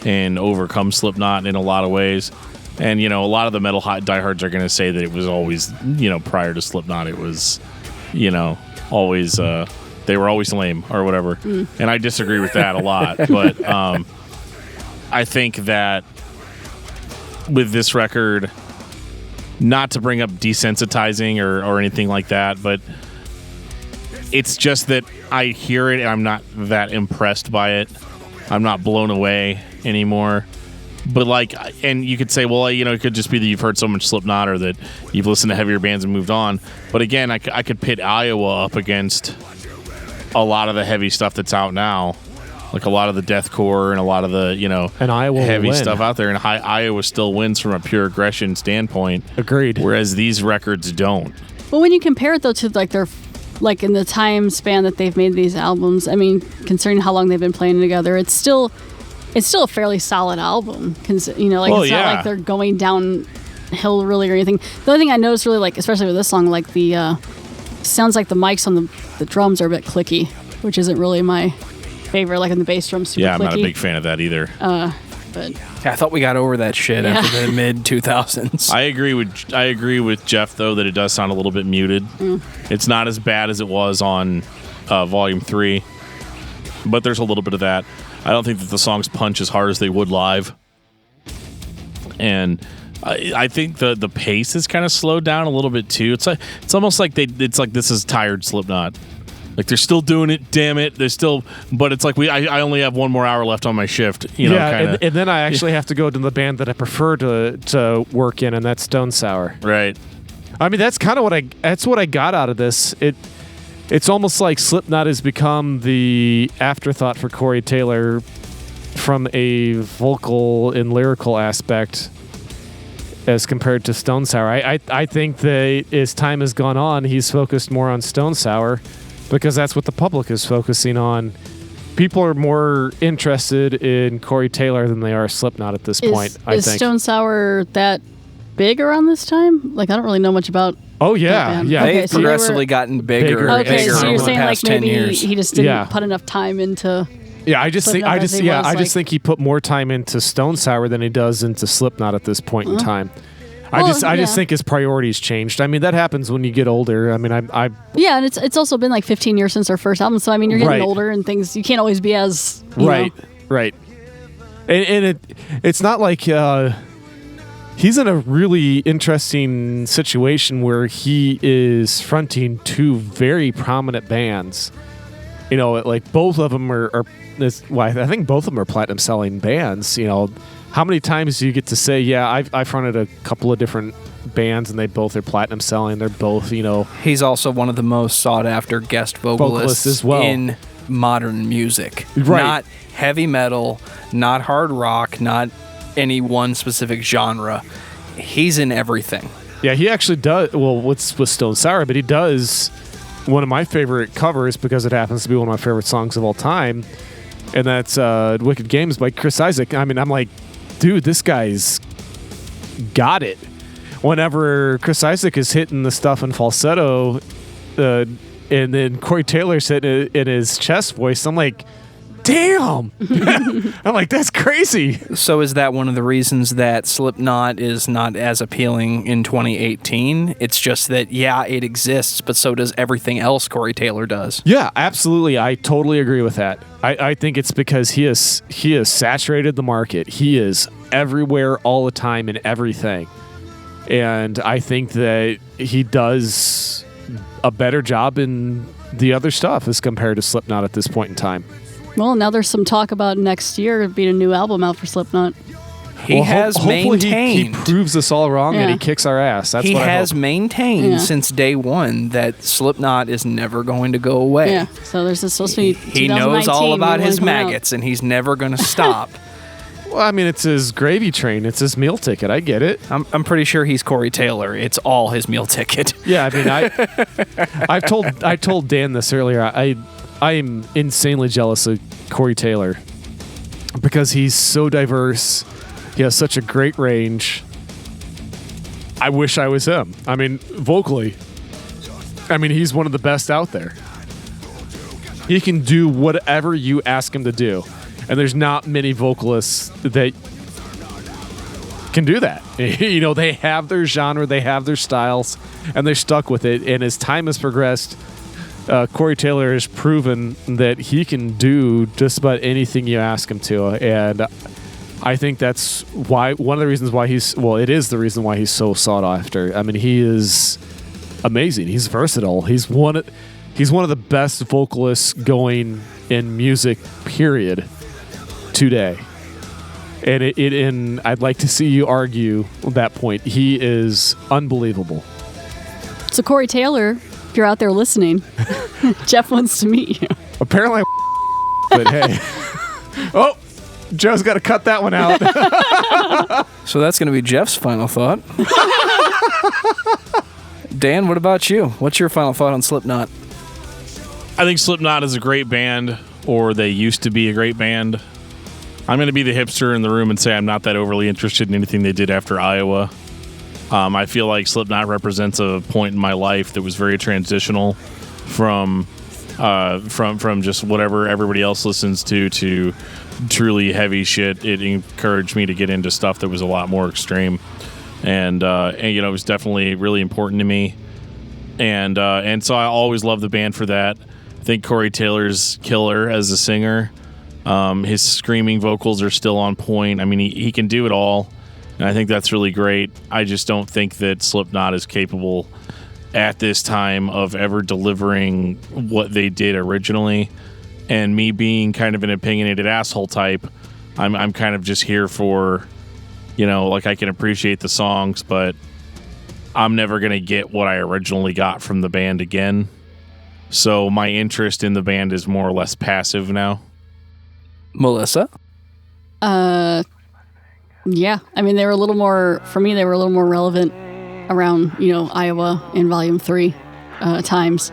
Speaker 4: and overcome Slipknot in a lot of ways. And, a lot of the metal diehards are going to say that it was always, prior to Slipknot, it was, always, they were always lame or whatever. And I disagree with that a lot. But I think that with this record, not to bring up desensitizing or anything like that, but it's just that I hear it and I'm not that impressed by it. I'm not blown away anymore. But and you could say, well, it could just be that you've heard so much Slipknot or that you've listened to heavier bands and moved on. But again, I could pit Iowa up against a lot of the heavy stuff that's out now. Like a lot of the deathcore and a lot of the,
Speaker 1: and Iowa
Speaker 4: heavy stuff out there. And Iowa still wins from a pure aggression standpoint.
Speaker 1: Agreed.
Speaker 4: Whereas these records don't.
Speaker 2: Well, when you compare it, though, to their in the time span that they've made these albums, I mean, considering how long they've been playing together, it's still a fairly solid album. It's not like they're going downhill really or anything. The only thing I noticed really, especially with this song, the sounds like the mics on the drums are a bit clicky, which isn't really my favorite. Like in the bass drums, super clicky.
Speaker 4: I'm not a big fan of that either.
Speaker 2: But
Speaker 3: I thought we got over that shit after the mid 2000s.
Speaker 4: I agree with Geoff though that it does sound a little bit muted. It's not as bad as it was on Volume 3, but there's a little bit of that. I don't think that the songs punch as hard as they would live, and I think the pace is kind of slowed down a little bit too. It's almost like this is tired Slipknot. Like they're still doing it, damn it. They're still, but it's like I only have 1 more hour left on my shift.
Speaker 1: And then I actually have to go to the band that I prefer to work in, and that's Stone Sour.
Speaker 4: Right.
Speaker 1: I mean, that's kind of what I got out of this. It's almost like Slipknot has become the afterthought for Corey Taylor from a vocal and lyrical aspect as compared to Stone Sour. I think that as time has gone on, he's focused more on Stone Sour because that's what the public is focusing on. People are more interested in Corey Taylor than they are Slipknot at this point, I think.
Speaker 2: Is Stone Sour that big around this time? I don't really know much about.
Speaker 1: Oh, yeah. Yeah.
Speaker 3: They've progressively gotten bigger.
Speaker 2: Okay,
Speaker 3: bigger
Speaker 2: so you're
Speaker 3: over
Speaker 2: saying
Speaker 3: the past 10
Speaker 2: maybe
Speaker 3: years.
Speaker 2: he just didn't put enough time into.
Speaker 1: Yeah, I just think he put more time into Stone Sour than he does into Slipknot at this point in time. I just think his priorities changed. I mean, that happens when you get older. I mean,
Speaker 2: yeah, and it's also been 15 years since our first album, so I mean, you're getting older and things. You can't always be as
Speaker 1: right. And it's not like he's in a really interesting situation where he is fronting 2 very prominent bands. Both of them are I think both of them are platinum selling bands. How many times do you get to say, yeah, I fronted a couple of different bands and they both are platinum selling. They're both,
Speaker 3: He's also one of the most sought after guest vocalists
Speaker 1: as well
Speaker 3: in modern music.
Speaker 1: Right.
Speaker 3: Not heavy metal, not hard rock, not any one specific genre. He's in everything.
Speaker 1: Yeah, he actually does. Well, with Stone Sour, but he does one of my favorite covers because it happens to be one of my favorite songs of all time, and that's Wicked Games by Chris Isaak. I mean, I'm like, dude, this guy's got it. Whenever Chris Isaak is hitting the stuff in falsetto, And then Corey Taylor said in his chest voice, I'm like, damn. I'm like, that's crazy.
Speaker 3: So is that one of the reasons that Slipknot is not as appealing in 2018? It's just that, yeah, it exists, but so does everything else Corey Taylor does.
Speaker 1: Yeah, absolutely. I totally agree with that. I think it's because he has saturated the market. He is everywhere all the time in everything. And I think that he does a better job in the other stuff as compared to Slipknot at this point in time.
Speaker 2: Well, now there's some talk about next year being a new album out for Slipknot.
Speaker 3: He has maintained.
Speaker 1: He proves us all wrong and he kicks our ass. That's
Speaker 3: he
Speaker 1: what
Speaker 3: has
Speaker 1: I hope.
Speaker 3: maintained since day one that Slipknot is never going to go away.
Speaker 2: Yeah, so there's supposed to be
Speaker 3: He knows all about his maggots, and he's never going to stop.
Speaker 1: Well, I mean, it's his gravy train. It's his meal ticket. I get it.
Speaker 3: I'm pretty sure he's Corey Taylor. It's all his meal ticket.
Speaker 1: Yeah, I mean, I told Dan this earlier. I am insanely jealous of Corey Taylor because he's so diverse. He has such a great range. I wish I was him. I mean, vocally, I mean, he's one of the best out there. He can do whatever you ask him to do. And there's not many vocalists that can do that. You know, they have their genre, they have their styles, and they're stuck with it. And as time has progressed, Corey Taylor has proven that he can do just about anything you ask him to. And I think that's why one of the reasons why it is the reason why he's so sought after. I mean, he is amazing. He's versatile. He's one of the best vocalists going in music, period. Today, and I'd like to see you argue that point. He is unbelievable.
Speaker 2: So Corey Taylor, if you're out there listening, Geoff wants to meet you.
Speaker 1: Apparently, but hey, oh, Joe's got to cut that one out.
Speaker 3: So that's going to be Geoff's final thought. Dan, what about you? What's your final thought on Slipknot?
Speaker 4: I think Slipknot is a great band, or they used to be a great band. I'm going to be the hipster in the room and say I'm not that overly interested in anything they did after Iowa. I feel like Slipknot represents a point in my life that was very transitional from just whatever everybody else listens to truly heavy shit. It encouraged me to get into stuff that was a lot more extreme, and you know, it was definitely really important to me. And so I always loved the band for that. I think Corey Taylor's killer as a singer. His screaming vocals are still on point. I mean, he can do it all, and I think that's really great. I just don't think that Slipknot is capable at this time of ever delivering what they did originally. And me being kind of an opinionated asshole type, I'm kind of just here for, you know, like, I can appreciate the songs, but I'm never going to get what I originally got from the band again. So my interest in the band is more or less passive now.
Speaker 3: Melissa?
Speaker 2: Yeah. I mean, they were a little more relevant around, you know, Iowa in Volume 3 times.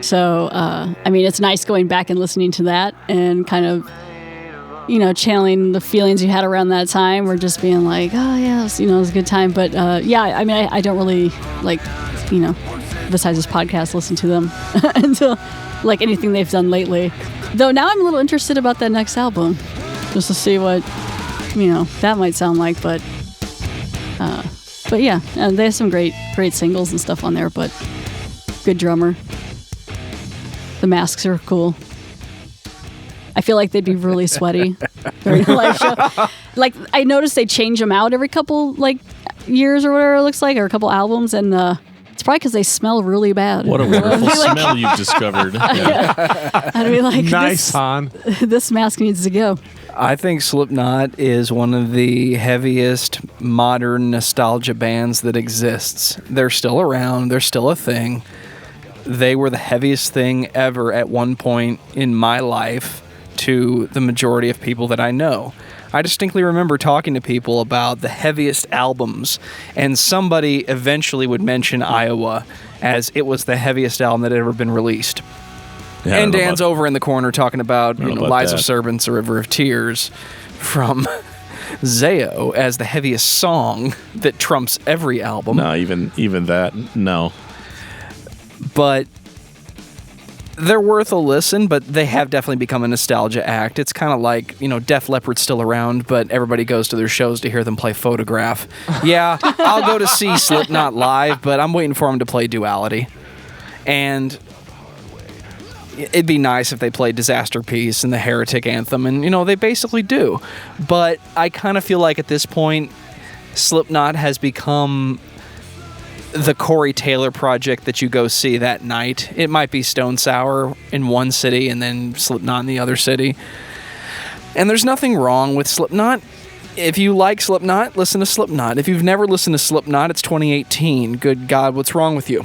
Speaker 2: So, I mean, it's nice going back and listening to that and kind of, you know, channeling the feelings you had around that time, or just being like, oh, yeah, it was a good time. But, yeah, I mean, I don't really, like, you know, besides this podcast, listen to them until, like, anything they've done lately. Though now I'm a little interested about that next album, just to see what, you know, that might sound like. But yeah, they have some great singles and stuff on there. But good drummer. The masks are cool. I feel like they'd be really sweaty during a live show. Like, I noticed they change them out every couple, like, years or whatever it looks like, or a couple albums, and it's probably because they smell really bad.
Speaker 4: What a wonderful smell you've discovered. Yeah.
Speaker 2: I'd be like,
Speaker 1: nice, Han.
Speaker 2: This mask needs to go.
Speaker 3: I think Slipknot is one of the heaviest modern nostalgia bands that exists. They're still around. They're still a thing. They were the heaviest thing ever at one point in my life to the majority of people that I know. I distinctly remember talking to people about the heaviest albums, and somebody eventually would mention Iowa as it was the heaviest album that had ever been released. Yeah, and Dan's over in the corner talking about, Lies of Servants, A River of Tears from Zao as the heaviest song that trumps every album.
Speaker 4: No, even that, no.
Speaker 3: But they're worth a listen, but they have definitely become a nostalgia act. It's kind of like, Def Leppard's still around, but everybody goes to their shows to hear them play Photograph. Yeah, I'll go to see Slipknot live, but I'm waiting for them to play Duality. And it'd be nice if they played Disaster Piece and the Heretic Anthem, and, they basically do. But I kind of feel like at this point, Slipknot has become the Corey Taylor project that you go see that night. It might be Stone Sour in one city and then Slipknot in the other city. And there's nothing wrong with Slipknot. If you like Slipknot, listen to Slipknot. If you've never listened to Slipknot, it's 2018. Good God, what's wrong with you?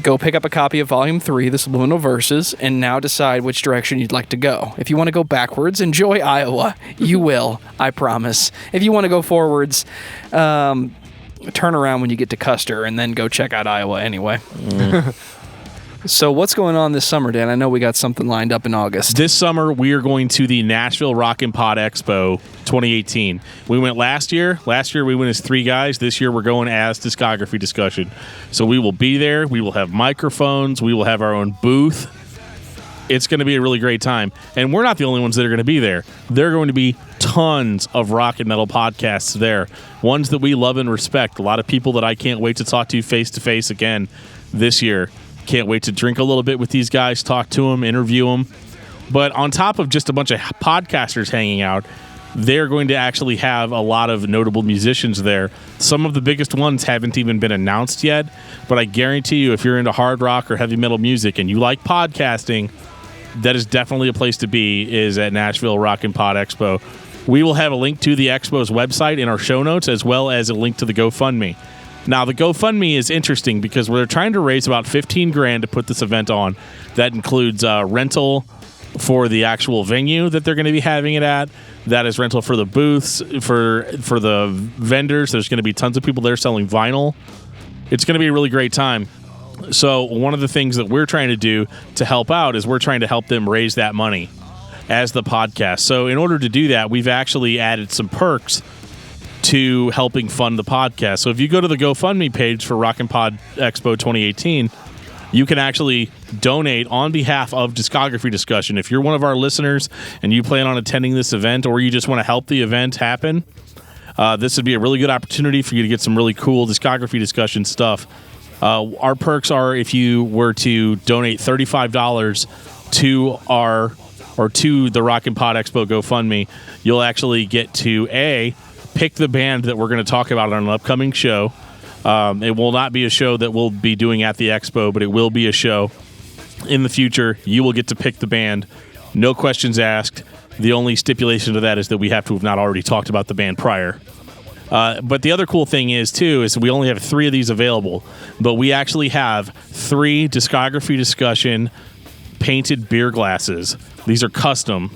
Speaker 3: Go pick up a copy of Volume 3, The Subliminal Verses, and now decide which direction you'd like to go. If you want to go backwards, enjoy Iowa. You will, I promise. If you want to go forwards, turn around when you get to Custer and then go check out Iowa anyway. So what's going on this summer, Dan? I know we got something lined up in August.
Speaker 4: This summer, we are going to the Nashville Rock N Pod Expo 2018. We went last year. Last year, we went as 3 guys. This year, we're going as Discography Discussion. So we will be there. We will have microphones. We will have our own booth. It's going to be a really great time. And we're not the only ones that are going to be there. There are going to be tons of rock and metal podcasts there. Ones that we love and respect. A lot of people that I can't wait to talk to face again this year. Can't wait to drink a little bit with these guys, talk to them, interview them. But on top of just a bunch of podcasters hanging out, they're going to actually have a lot of notable musicians there. Some of the biggest ones haven't even been announced yet, but I guarantee you if you're into hard rock or heavy metal music and you like podcasting, that is definitely a place to be, is at Nashville Rock N Pod Expo. We will have a link to the Expo's website in our show notes, as well as a link to the GoFundMe. Now, the GoFundMe is interesting because we're trying to raise about $15,000 to put this event on. That includes rental for the actual venue that they're going to be having it at. That is rental for the booths, for the vendors. There's going to be tons of people there selling vinyl. It's going to be a really great time. So one of the things that we're trying to do to help out is we're trying to help them raise that money as the podcast. So in order to do that, we've actually added some perks to helping fund the podcast. So if you go to the GoFundMe page for Rock N Pod Expo 2018, you can actually donate on behalf of Discography Discussion. If you're one of our listeners and you plan on attending this event, or you just want to help the event happen, this would be a really good opportunity for you to get some really cool Discography Discussion stuff. Our perks are, if you were to donate $35 to the Rock N Pod Expo GoFundMe, you'll actually get to pick the band that we're going to talk about on an upcoming show. It will not be a show that we'll be doing at the expo, but it will be a show in the future. You will get to pick the band. No questions asked. The only stipulation to that is that we have to have not already talked about the band prior. But the other cool thing is we only have 3 of these available, but we actually have 3 Discography Discussion painted beer glasses. These are custom,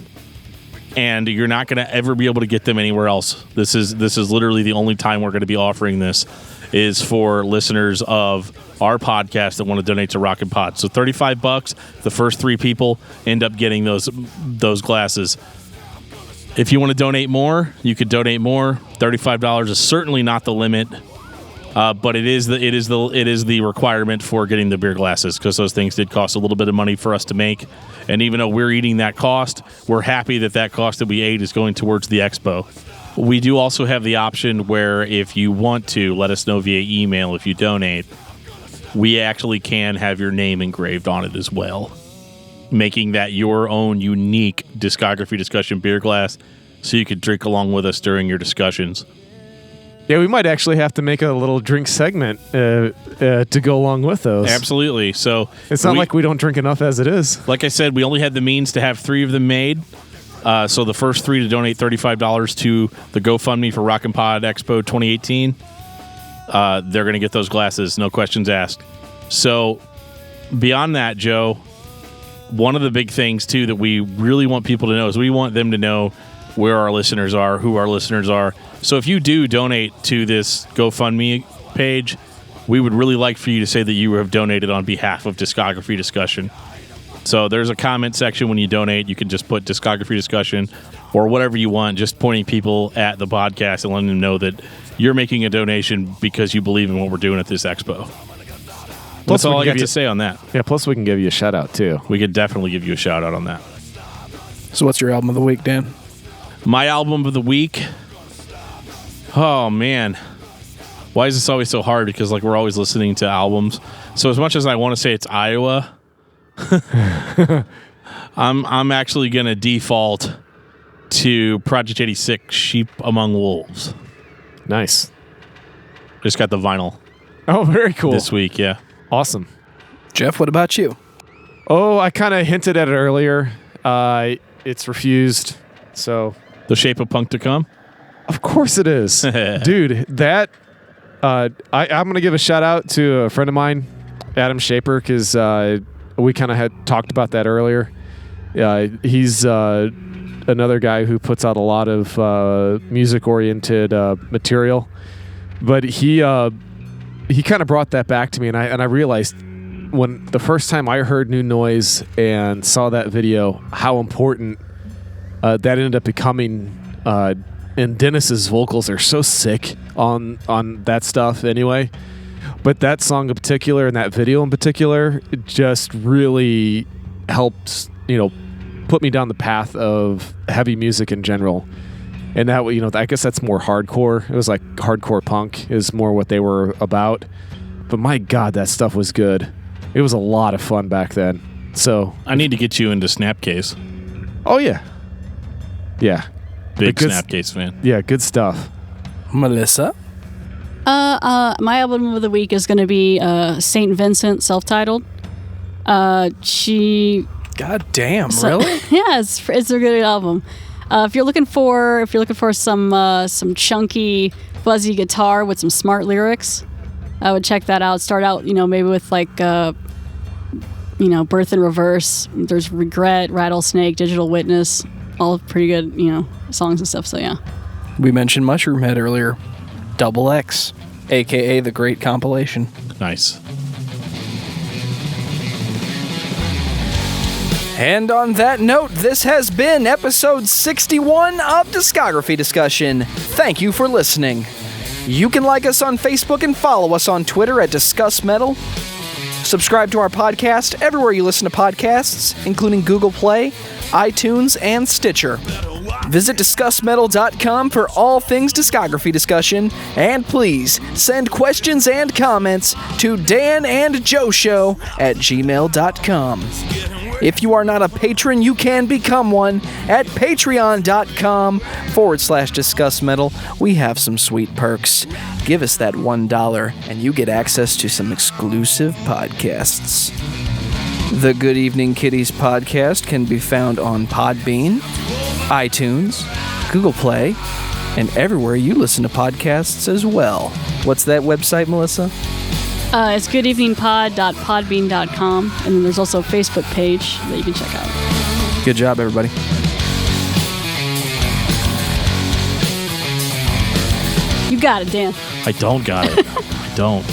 Speaker 4: and you're not going to ever be able to get them anywhere else. This is literally the only time we're going to be offering this, is for listeners of our podcast that want to donate to Rock N Pod. So $35, the first 3 people end up getting those glasses. If you want to donate more, you could donate more. $35 is certainly not the limit, but it is the requirement for getting the beer glasses, because those things did cost a little bit of money for us to make. And even though we're eating that cost, we're happy that cost that we ate is going towards the expo. We do also have the option where, if you want to, let us know via email if you donate, we actually can have your name engraved on it as well, making that your own unique Discography Discussion beer glass so you could drink along with us during your discussions.
Speaker 1: Yeah, we might actually have to make a little drink segment to go along with those.
Speaker 4: Absolutely. So
Speaker 1: it's not like we don't drink enough as it is.
Speaker 4: Like I said, we only had the means to have 3 of them made. So the first 3 to donate $35 to the GoFundMe for Rock N Pod Expo 2018, they're going to get those glasses, no questions asked. So beyond that, Joe, one of the big things, too, that we really want people to know is we want them to know where our listeners are, who our listeners are. So if you do donate to this GoFundMe page, we would really like for you to say that you have donated on behalf of Discography Discussion. So there's a comment section when you donate. You can just put Discography Discussion or whatever you want, just pointing people at the podcast and letting them know that you're making a donation because you believe in what we're doing at this expo. That's all I got to say on that.
Speaker 1: Yeah, plus we can give you a shout out too.
Speaker 4: We could definitely give you a shout out on that.
Speaker 3: So what's your album of the week, Dan?
Speaker 4: My album of the week. Oh man, why is this always so hard? Because like we're always listening to albums. So as much as I want to say it's Iowa, I'm actually gonna default to Project 86, Sheep Among Wolves.
Speaker 1: Nice.
Speaker 4: Just got the vinyl.
Speaker 1: Oh, very cool.
Speaker 4: This week, yeah.
Speaker 1: Awesome.
Speaker 3: Geoff, what about you?
Speaker 1: Oh, I kind of hinted at it earlier. It's Refused. So,
Speaker 4: The Shape of Punk to Come.
Speaker 1: of course it is, dude. That I'm gonna give a shout out to a friend of mine, Adam Shaper, because we kind of had talked about that earlier. He's another guy who puts out a lot of music-oriented material, but he kind of brought that back to me, and I realized when the first time I heard New Noise and saw that video how important that ended up becoming. And Dennis's vocals are so sick on that stuff anyway, but that song in particular and that video in particular, it just really helped put me down the path of heavy music in general. And that, I guess that's more hardcore. It was like hardcore punk is more what they were about. But my God, that stuff was good. It was a lot of fun back then. So
Speaker 4: I need to get you into Snapcase.
Speaker 1: Oh yeah. Yeah.
Speaker 4: Big Snapcase fan.
Speaker 1: Yeah, good stuff.
Speaker 3: Melissa?
Speaker 2: My album of the week is going to be St. Vincent, self-titled. She...
Speaker 3: God damn, really?
Speaker 2: Yeah, it's a good album. If you're looking for some chunky, fuzzy guitar with some smart lyrics, I would check that out. Start out, maybe with like, Birth in Reverse. There's Regret, Rattlesnake, Digital Witness. All pretty good, songs and stuff. So yeah.
Speaker 3: We mentioned Mushroomhead earlier. Double X, a.k.a. The Great Compilation.
Speaker 4: Nice.
Speaker 3: And on that note, this has been episode 61 of Discography Discussion. Thank you for listening. You can like us on Facebook and follow us on Twitter at discussmetal. Subscribe to our podcast everywhere you listen to podcasts, including Google Play, iTunes, and Stitcher. Visit discussmetal.com for all things discography discussion, and please send questions and comments to danandjoeshow@gmail.com. If you are not a patron, you can become one at patreon.com/discussmetal. We have some sweet perks. Give us that $1 and you get access to some exclusive podcasts. The Good Evening Kiddies Podcast can be found on Podbean, iTunes, Google Play, and everywhere you listen to podcasts as well. What's that website, Melissa?
Speaker 2: It's goodeveningpod.podbean.com, and then there's also a Facebook page that you can check out.
Speaker 3: Good job, everybody.
Speaker 2: You got it, Dan.
Speaker 4: I don't got it. I don't.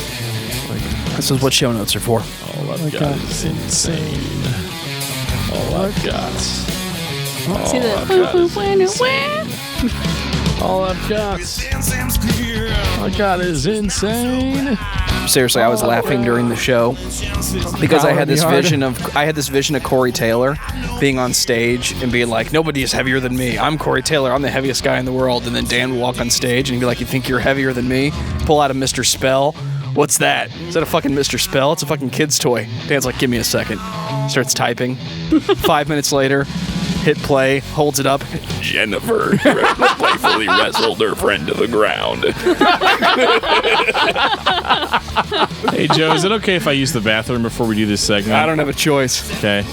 Speaker 3: This is what show notes are for.
Speaker 4: All I've got is insane. All I've got.
Speaker 2: See the
Speaker 4: All I've got is insane.
Speaker 3: Seriously, I was laughing during the show because I had this vision of Corey Taylor being on stage and being like, "Nobody is heavier than me. I'm Corey Taylor. I'm the heaviest guy in the world." And then Dan would walk on stage and he'd be like, "You think you're heavier than me?" Pull out a Mr. Spell. What's that? Is that a fucking Mr. Spell? It's a fucking kid's toy. Dan's like, "Give me a second." Starts typing. 5 minutes later, hit play, holds it up. Jennifer playfully wrestled her friend to the ground.
Speaker 4: Hey, Joe, is it okay if I use the bathroom before we do this segment?
Speaker 3: I don't have a choice.
Speaker 4: Okay.